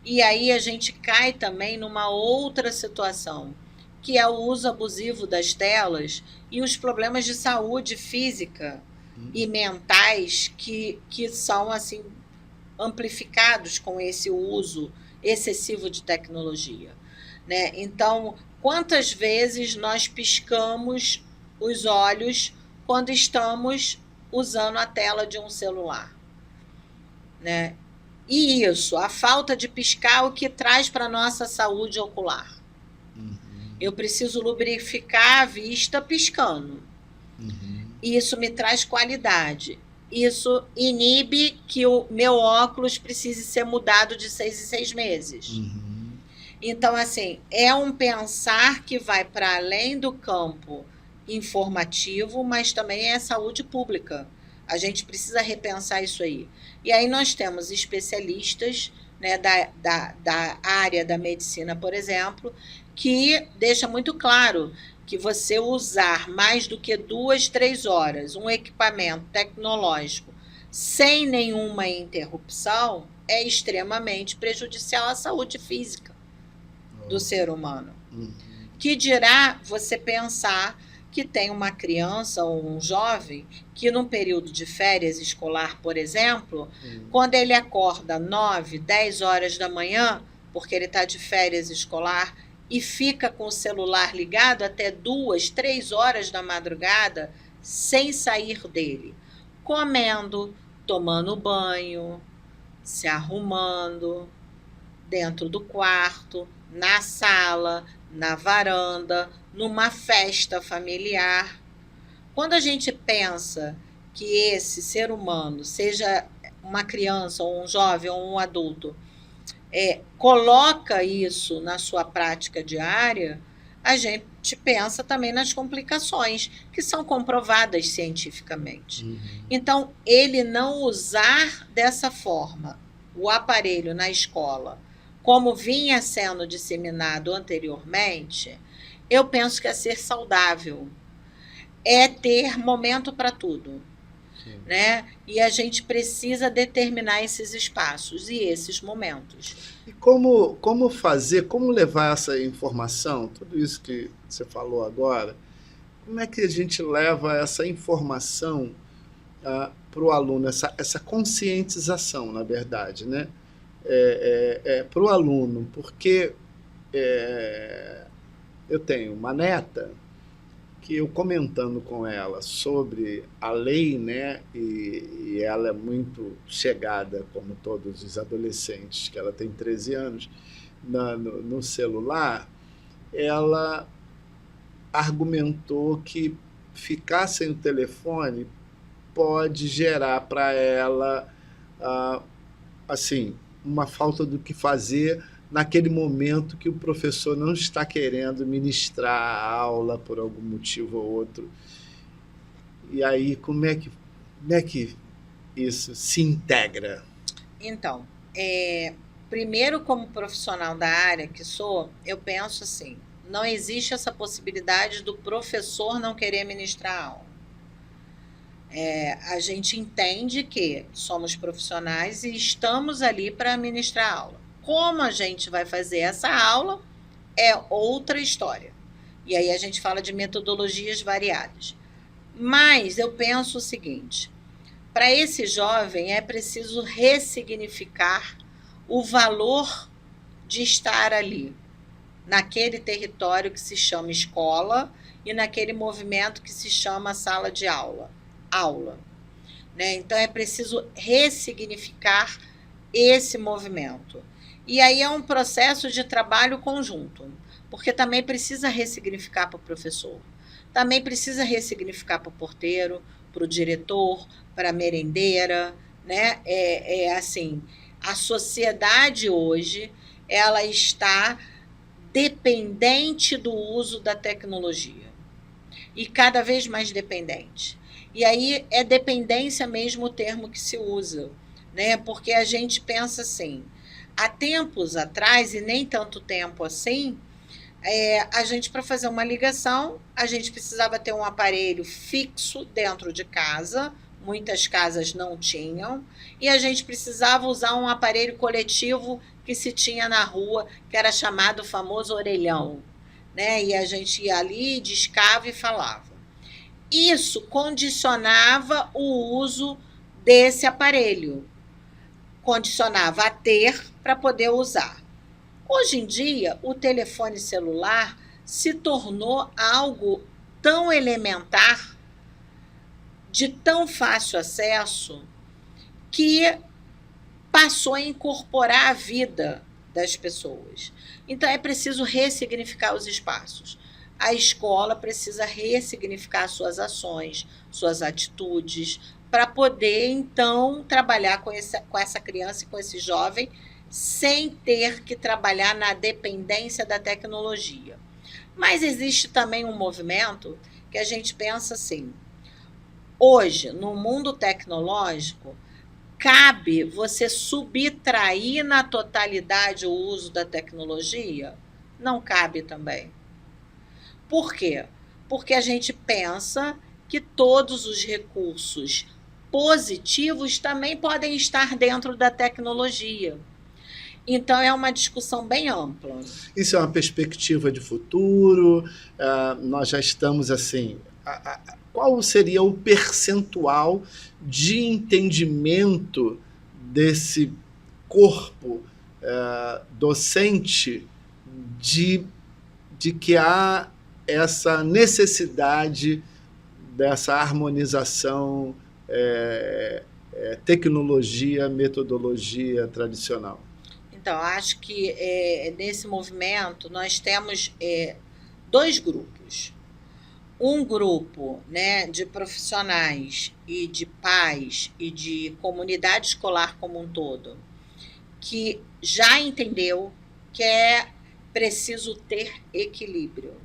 E aí a gente cai também numa outra situação, que é o uso abusivo das telas e os problemas de saúde física e mentais que são assim amplificados com esse uso excessivo de tecnologia, né? Então, quantas vezes nós piscamos os olhos quando estamos usando a tela de um celular, né? E isso, a falta de piscar, o que traz para a nossa saúde ocular. Eu preciso lubrificar a vista piscando. Isso me traz qualidade. Isso inibe que o meu óculos precise ser mudado de 6 em 6 meses. Então, assim, é um pensar que vai para além do campo informativo, mas também é saúde pública. A gente precisa repensar isso aí. E aí nós temos especialistas, né, da área da medicina, por exemplo, que deixa muito claro que você usar mais do que 2, 3 horas um equipamento tecnológico sem nenhuma interrupção é extremamente prejudicial à saúde física do ser humano. Que dirá você pensar que tem uma criança ou um jovem que num período de férias escolar, por exemplo, quando ele acorda 9, 10 horas da manhã, porque ele está de férias escolar, e fica com o celular ligado até 2, 3 horas da madrugada, sem sair dele, comendo, tomando banho, se arrumando, dentro do quarto, na sala, na varanda, numa festa familiar. Quando a gente pensa que esse ser humano, seja uma criança, ou um jovem, ou um adulto, coloca isso na sua prática diária, a gente pensa também nas complicações, que são comprovadas cientificamente. Então, ele não usar dessa forma o aparelho na escola como vinha sendo disseminado anteriormente, eu penso que é ser saudável, é ter momento para tudo. Sim. Né? E a gente precisa determinar esses espaços e esses momentos. E como fazer, como levar essa informação, tudo isso que você falou agora, como é que a gente leva essa informação para o aluno, essa conscientização, na verdade, né? Para o aluno, porque eu tenho uma neta que eu comentando com ela sobre a lei, né, e ela é muito chegada, como todos os adolescentes, que ela tem 13 anos, no celular, ela argumentou que ficar sem o telefone pode gerar para ela, assim, uma falta do que fazer naquele momento que o professor não está querendo ministrar a aula por algum motivo ou outro. E aí, como é que isso se integra? Então, primeiro, como profissional da área que sou, eu penso assim, não existe essa possibilidade do professor não querer ministrar a aula. A gente entende que somos profissionais e estamos ali para ministrar a aula. Como a gente vai fazer essa aula é outra história. E aí a gente fala de metodologias variadas. Mas eu penso o seguinte, para esse jovem é preciso ressignificar o valor de estar ali, naquele território que se chama escola e naquele movimento que se chama sala de aula. Né? Então é preciso ressignificar esse movimento. E aí é um processo de trabalho conjunto, porque também precisa ressignificar para o professor, também precisa ressignificar para o porteiro, para o diretor, para a merendeira, né? Assim, a sociedade hoje ela está dependente do uso da tecnologia e cada vez mais dependente. E aí é dependência mesmo o termo que se usa, né? Porque a gente pensa assim, há tempos atrás, e nem tanto tempo assim, a gente, para fazer uma ligação, a gente precisava ter um aparelho fixo dentro de casa, muitas casas não tinham, e a gente precisava usar um aparelho coletivo que se tinha na rua, que era chamado famoso orelhão, né? E a gente ia ali, discava e falava. Isso condicionava o uso desse aparelho, condicionava a ter para poder usar. Hoje em dia, o telefone celular se tornou algo tão elementar, de tão fácil acesso, que passou a incorporar a vida das pessoas. Então, é preciso ressignificar os espaços. A escola precisa ressignificar suas ações, suas atitudes, para poder, então, trabalhar com essa criança e com esse jovem sem ter que trabalhar na dependência da tecnologia. Mas existe também um movimento que a gente pensa assim, hoje, no mundo tecnológico, cabe você subtrair na totalidade o uso da tecnologia? Não cabe também. Por quê? Porque a gente pensa que todos os recursos positivos também podem estar dentro da tecnologia. Então, é uma discussão bem ampla. Isso é uma perspectiva de futuro? Nós já estamos assim... Qual seria o percentual de entendimento desse corpo docente de que há essa necessidade dessa harmonização tecnologia, metodologia tradicional? Então, acho que nesse movimento nós temos dois grupos. Um grupo, né, de profissionais e de pais e de comunidade escolar como um todo, que já entendeu que é preciso ter equilíbrio.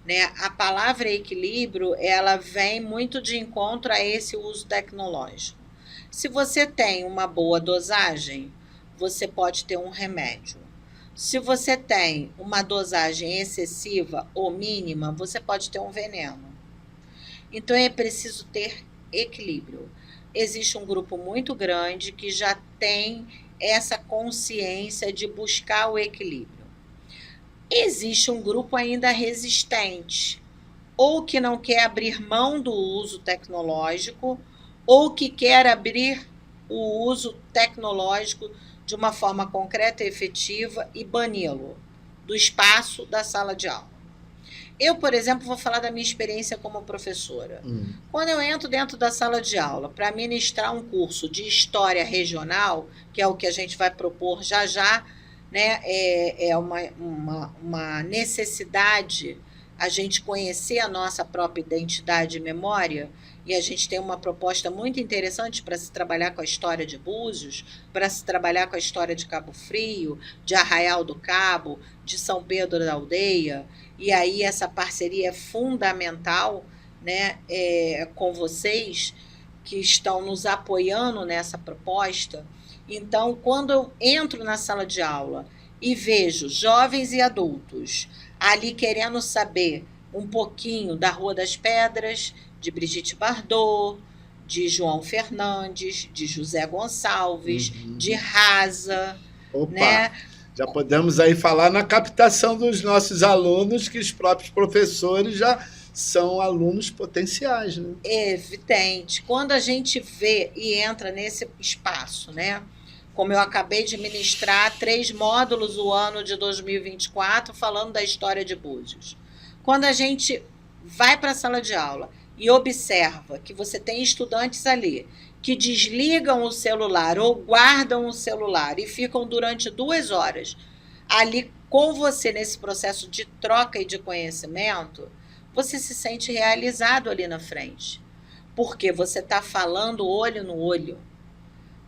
Né? A palavra equilíbrio, ela vem muito de encontro a esse uso tecnológico. Se você tem uma boa dosagem, você pode ter um remédio. Se você tem uma dosagem excessiva ou mínima, você pode ter um veneno. Então é preciso ter equilíbrio. Existe um grupo muito grande que já tem essa consciência de buscar o equilíbrio. Existe um grupo ainda resistente, ou que não quer abrir mão do uso tecnológico, ou que quer abrir o uso tecnológico de uma forma concreta e efetiva e bani-lo do espaço da sala de aula. Eu, por exemplo, vou falar da minha experiência como professora. Quando eu entro dentro da sala de aula para ministrar um curso de história regional, que é o que a gente vai propor já já, né? É uma necessidade a gente conhecer a nossa própria identidade e memória, e a gente tem uma proposta muito interessante para se trabalhar com a história de Búzios, para se trabalhar com a história de Cabo Frio, de Arraial do Cabo, de São Pedro da Aldeia, e aí essa parceria é fundamental, né, com vocês que estão nos apoiando nessa proposta. Então, quando eu entro na sala de aula e vejo jovens e adultos ali querendo saber um pouquinho da Rua das Pedras, de Brigitte Bardot, de João Fernandes, de José Gonçalves, de Rasa, Opa, né? Já podemos aí falar na captação dos nossos alunos, que os próprios professores já são alunos potenciais, né? É evidente. Quando a gente vê e entra nesse espaço, né? Como eu acabei de ministrar 3 módulos o ano de 2024, falando da história de Búzios. Quando a gente vai para a sala de aula e observa que você tem estudantes ali que desligam o celular ou guardam o celular e ficam durante 2 horas ali com você nesse processo de troca e de conhecimento, você se sente realizado ali na frente. Porque você está falando olho no olho.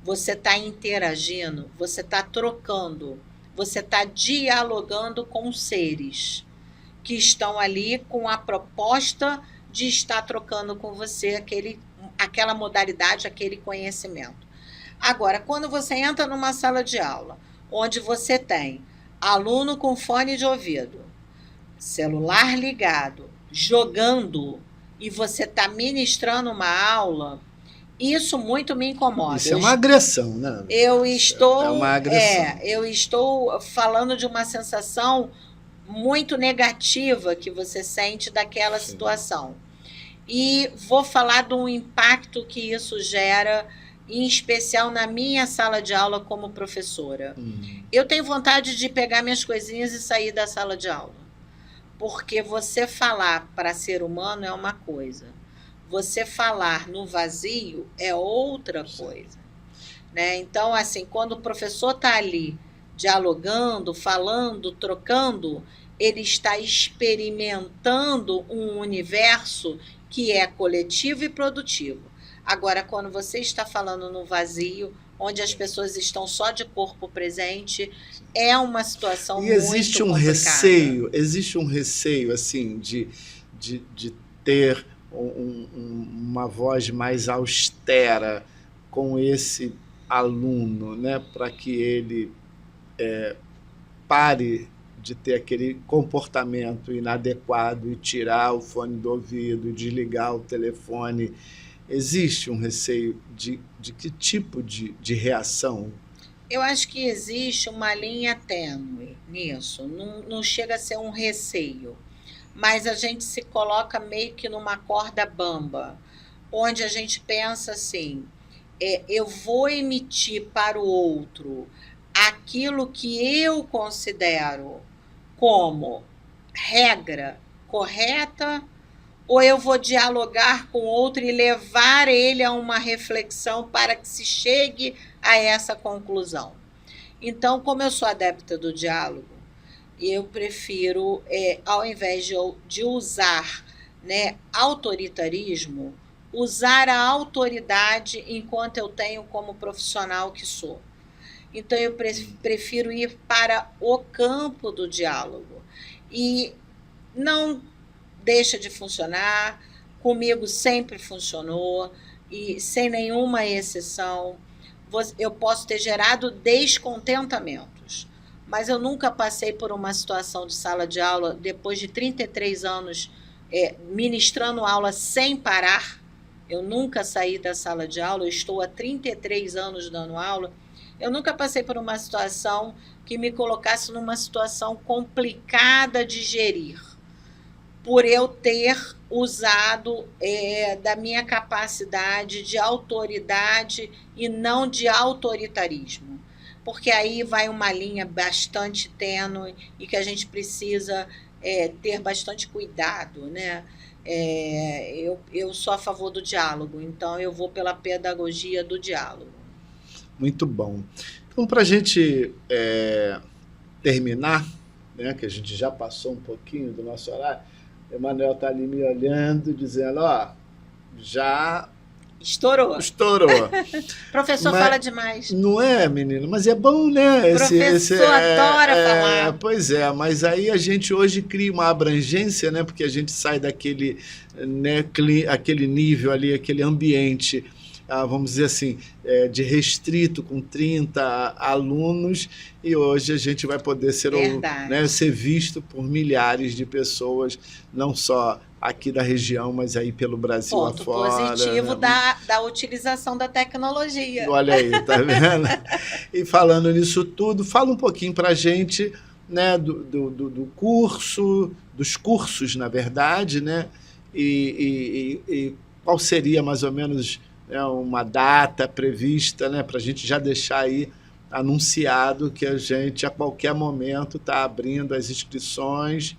Você está interagindo, você está trocando, você está dialogando com seres que estão ali com a proposta de estar trocando com você aquela modalidade, aquele conhecimento. Agora, quando você entra numa sala de aula, onde você tem aluno com fone de ouvido, celular ligado, jogando, e você está ministrando uma aula, isso muito me incomoda. Isso é uma agressão, né? Eu estou, É uma agressão. eu estou falando de uma sensação muito negativa que você sente daquela situação. E vou falar de um impacto que isso gera, em especial na minha sala de aula como professora. Eu tenho vontade de pegar minhas coisinhas e sair da sala de aula. Porque você falar para ser humano é uma coisa. Você falar no vazio é outra coisa, né? Então, assim, quando o professor está ali dialogando, falando, trocando, ele está experimentando um universo que é coletivo e produtivo. Agora, quando você está falando no vazio, onde as pessoas estão só de corpo presente, é uma situação muito complicada. Existe um receio assim de ter uma voz mais austera com esse aluno, né, para que ele pare de ter aquele comportamento inadequado e tirar o fone do ouvido e desligar o telefone. Existe um receio de que tipo de reação? Eu acho que existe uma linha tênue nisso, não chega a ser um receio, mas a gente se coloca meio que numa corda bamba, onde a gente pensa assim, eu vou emitir para o outro aquilo que eu considero como regra correta, ou eu vou dialogar com o outro e levar ele a uma reflexão para que se chegue a essa conclusão. Então, como eu sou adepta do diálogo, eu prefiro, ao invés de usar, né, autoritarismo, usar a autoridade enquanto eu tenho como profissional que sou. Então, eu prefiro ir para o campo do diálogo. E não deixa de funcionar, comigo sempre funcionou, e sem nenhuma exceção. eu posso ter gerado descontentamentos, mas eu nunca passei por uma situação de sala de aula, depois de 33 anos ministrando aula sem parar. Eu nunca saí da sala de aula, eu estou há 33 anos dando aula. Eu nunca passei por uma situação que me colocasse numa situação complicada de gerir, por eu ter usado da minha capacidade de autoridade e não de autoritarismo. Porque aí vai uma linha bastante tênue e que a gente precisa ter bastante cuidado, né? Eu sou a favor do diálogo, então eu vou pela pedagogia do diálogo. Muito bom. Então, para a gente terminar, né, que a gente já passou um pouquinho do nosso horário, Emanuel está ali me olhando, dizendo, já... Estourou. Professor fala demais. Não é, menino? Mas é bom, né? Professor adora falar. Pois é, mas aí a gente hoje cria uma abrangência, né? Porque a gente sai daquele aquele nível ali, aquele ambiente, vamos dizer assim, de restrito, com 30 alunos, e hoje a gente vai poder ser visto por milhares de pessoas, não só aqui da região, mas aí pelo Brasil ponto afora. Positivo, né? da utilização da tecnologia. Olha aí, tá vendo? E falando nisso tudo, fala um pouquinho para a gente, né, do curso, dos cursos, na verdade, né? E qual seria mais ou menos uma data prevista, né, para a gente já deixar aí anunciado que a gente a qualquer momento está abrindo as inscrições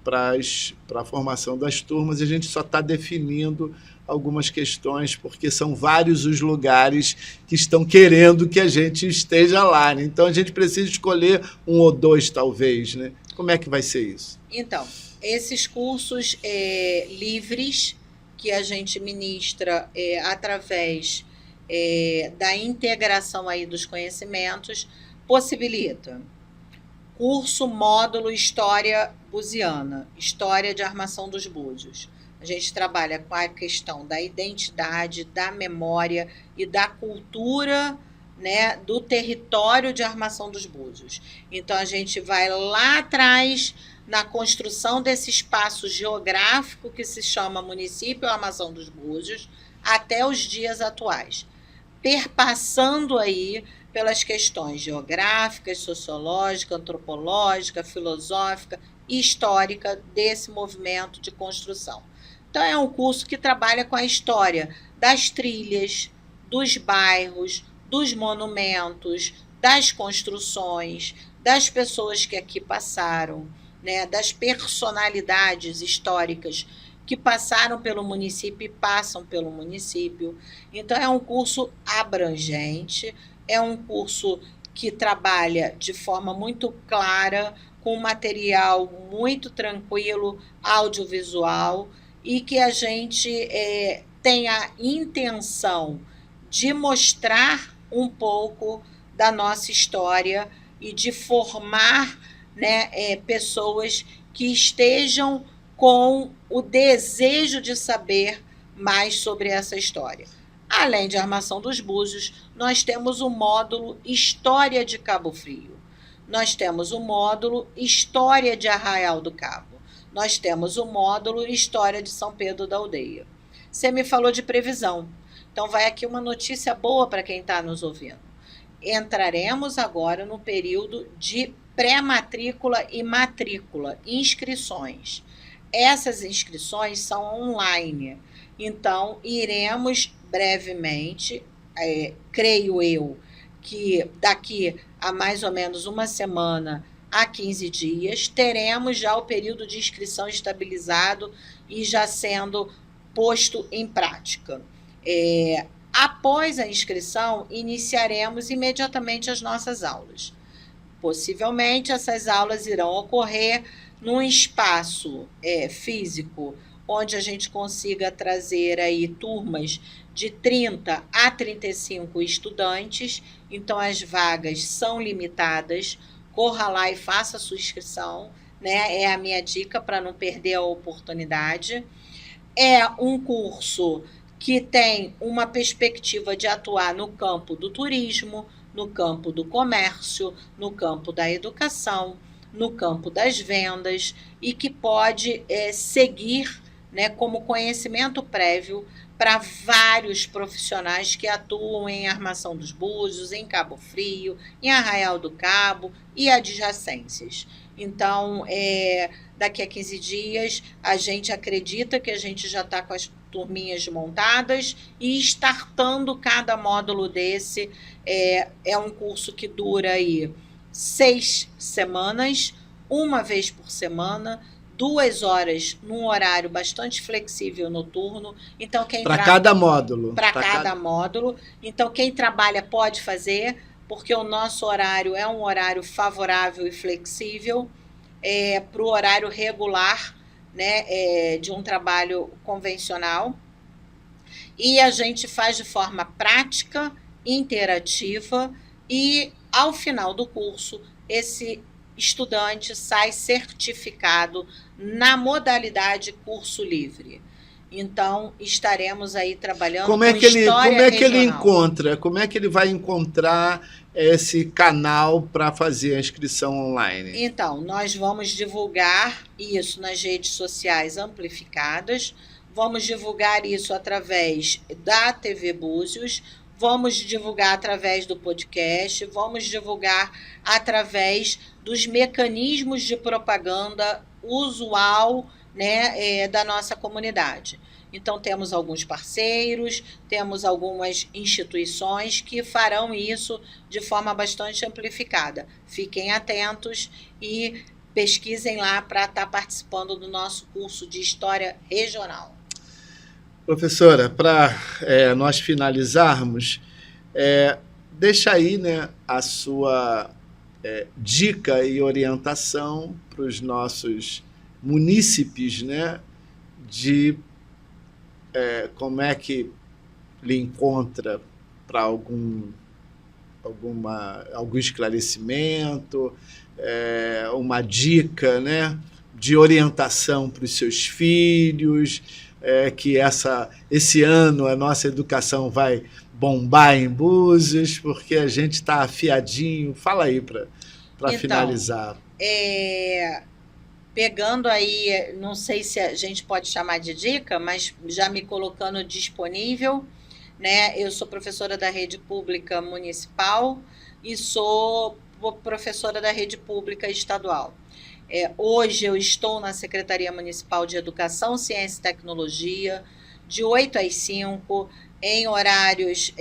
para a formação das turmas, e a gente só está definindo algumas questões, porque são vários os lugares que estão querendo que a gente esteja lá, né? Então a gente precisa escolher um ou dois, talvez, né? Como é que vai ser isso? Então, esses cursos livres que a gente ministra através da integração aí dos conhecimentos, possibilita curso módulo História Buziana, História de Armação dos Búzios. A gente trabalha com a questão da identidade, da memória e da cultura, né, do território de Armação dos Búzios. Então, a gente vai lá atrás na construção desse espaço geográfico que se chama Município Armação dos Búzios até os dias atuais, perpassando aí pelas questões geográficas, sociológicas, antropológicas, filosóficas e histórica desse movimento de construção. Então, é um curso que trabalha com a história das trilhas, dos bairros, dos monumentos, das construções, das pessoas que aqui passaram, né, das personalidades históricas que passaram pelo município e passam pelo município. Então, é um curso abrangente, é um curso que trabalha de forma muito clara, com material muito tranquilo, audiovisual, e que a gente tem a intenção de mostrar um pouco da nossa história e de formar, né, pessoas que estejam com o desejo de saber mais sobre essa história. Além de Armação dos Búzios, nós temos o módulo História de Cabo Frio. Nós temos o módulo História de Arraial do Cabo. Nós temos o módulo História de São Pedro da Aldeia. Você me falou de previsão. Então, vai aqui uma notícia boa para quem está nos ouvindo. Entraremos agora no período de pré-matrícula e matrícula, inscrições. Essas inscrições são online. Então, iremos brevemente, creio eu, que daqui a mais ou menos uma semana a 15 dias, teremos já o período de inscrição estabilizado e já sendo posto em prática. Após a inscrição, iniciaremos imediatamente as nossas aulas. Possivelmente, essas aulas irão ocorrer num espaço físico, onde a gente consiga trazer aí turmas de 30 a 35 estudantes. Então, as vagas são limitadas. Corra lá e faça a sua inscrição, né? É a minha dica para não perder a oportunidade. É um curso que tem uma perspectiva de atuar no campo do turismo, no campo do comércio, no campo da educação, no campo das vendas e que pode seguir, né, como conhecimento prévio para vários profissionais que atuam em Armação dos Búzios, em Cabo Frio, em Arraial do Cabo e adjacências. Então, daqui a 15 dias, a gente acredita que a gente já está com as turminhas montadas e startando cada módulo desse. É um curso que dura aí 6 semanas, uma vez por semana, 2 horas num horário bastante flexível noturno. Então, para cada módulo. Para cada módulo. Então, quem trabalha pode fazer, porque o nosso horário é um horário favorável e flexível para o horário regular, né, de um trabalho convencional. E a gente faz de forma prática, interativa e, ao final do curso, esse estudante sai certificado na modalidade curso livre. Então, estaremos aí trabalhando como é que ele encontra? Como é que ele vai encontrar esse canal para fazer a inscrição online? Então, nós vamos divulgar isso nas redes sociais amplificadas, vamos divulgar isso através da TV Búzios, vamos divulgar através do podcast, vamos divulgar através dos mecanismos de propaganda usual, né, da nossa comunidade. Então, temos alguns parceiros, temos algumas instituições que farão isso de forma bastante amplificada. Fiquem atentos e pesquisem lá para estar participando do nosso curso de História Regional. Professora, para nós finalizarmos, deixa aí, né, a sua dica e orientação para os nossos munícipes, né, de como é que lhe encontra para algum esclarecimento, uma dica, né, de orientação para os seus filhos, que esse ano a nossa educação vai bombar em Búzios, porque a gente está afiadinho. Fala aí para finalizar. Pegando aí, não sei se a gente pode chamar de dica, mas já me colocando disponível, né? Eu sou professora da rede pública municipal e sou professora da rede pública estadual. Hoje eu estou na Secretaria Municipal de Educação, Ciência e Tecnologia, de 8 às 5, em horários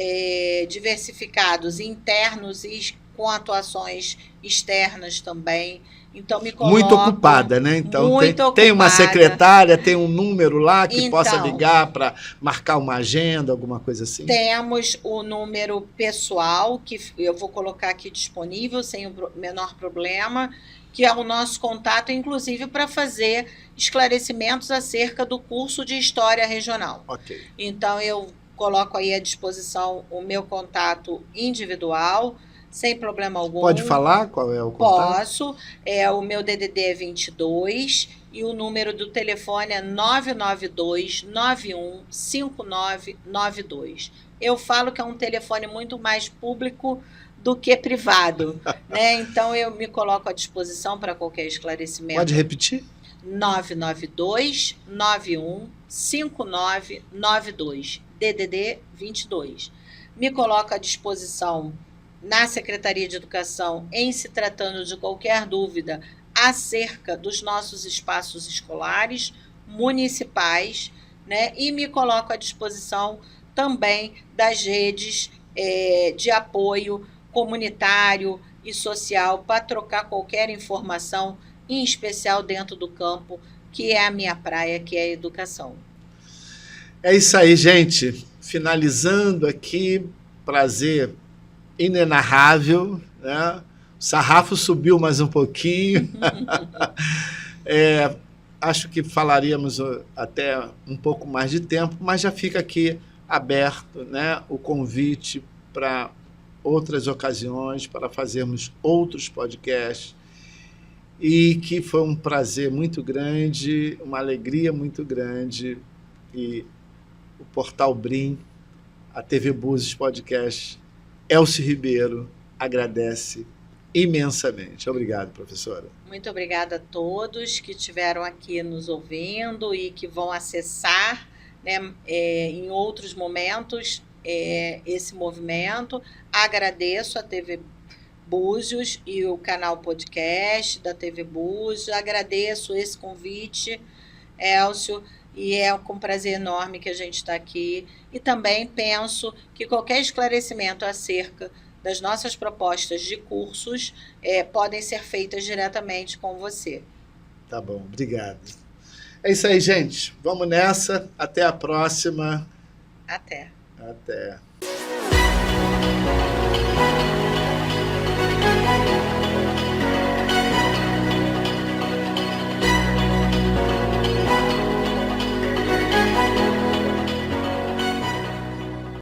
diversificados, internos e com atuações externas também. Então, me coloco muito ocupada, né? Então, tem uma secretária, tem um número lá que possa ligar para marcar uma agenda, alguma coisa assim? Temos o número pessoal, que eu vou colocar aqui disponível, sem o menor problema, que é o nosso contato, inclusive, para fazer esclarecimentos acerca do curso de História Regional. Ok. Então, eu coloco aí à disposição o meu contato individual, sem problema algum. Pode falar qual é o contato? Posso. O meu DDD é 22 e o número do telefone é 992-915992. Eu falo que é um telefone muito mais público do que privado, né? Então, eu me coloco à disposição para qualquer esclarecimento. Pode repetir? 992-915992, DDD 22. Me coloco à disposição na Secretaria de Educação em se tratando de qualquer dúvida acerca dos nossos espaços escolares municipais, né? E me coloco à disposição também das redes de apoio comunitário e social para trocar qualquer informação, em especial dentro do campo, que é a minha praia, que é a educação. É isso aí, gente. Finalizando aqui, prazer inenarrável, né? O sarrafo subiu mais um pouquinho. Acho que falaríamos até um pouco mais de tempo, mas já fica aqui aberto, né, o convite para outras ocasiões, para fazermos outros podcasts, e que foi um prazer muito grande, uma alegria muito grande, e o Portal Brim, a TV Búzios Podcast. Elcio Ribeiro agradece imensamente. Obrigado, professora. Muito obrigada a todos que estiveram aqui nos ouvindo e que vão acessar, né, em outros momentos esse movimento. Agradeço a TV Búzios e o canal podcast da TV Búzios. Agradeço esse convite, Elcio, e é com prazer enorme que a gente está aqui. E também penso que qualquer esclarecimento acerca das nossas propostas de cursos podem ser feitas diretamente com você. Tá bom, obrigado. É isso aí, gente. Vamos nessa. Até a próxima. Até. Até.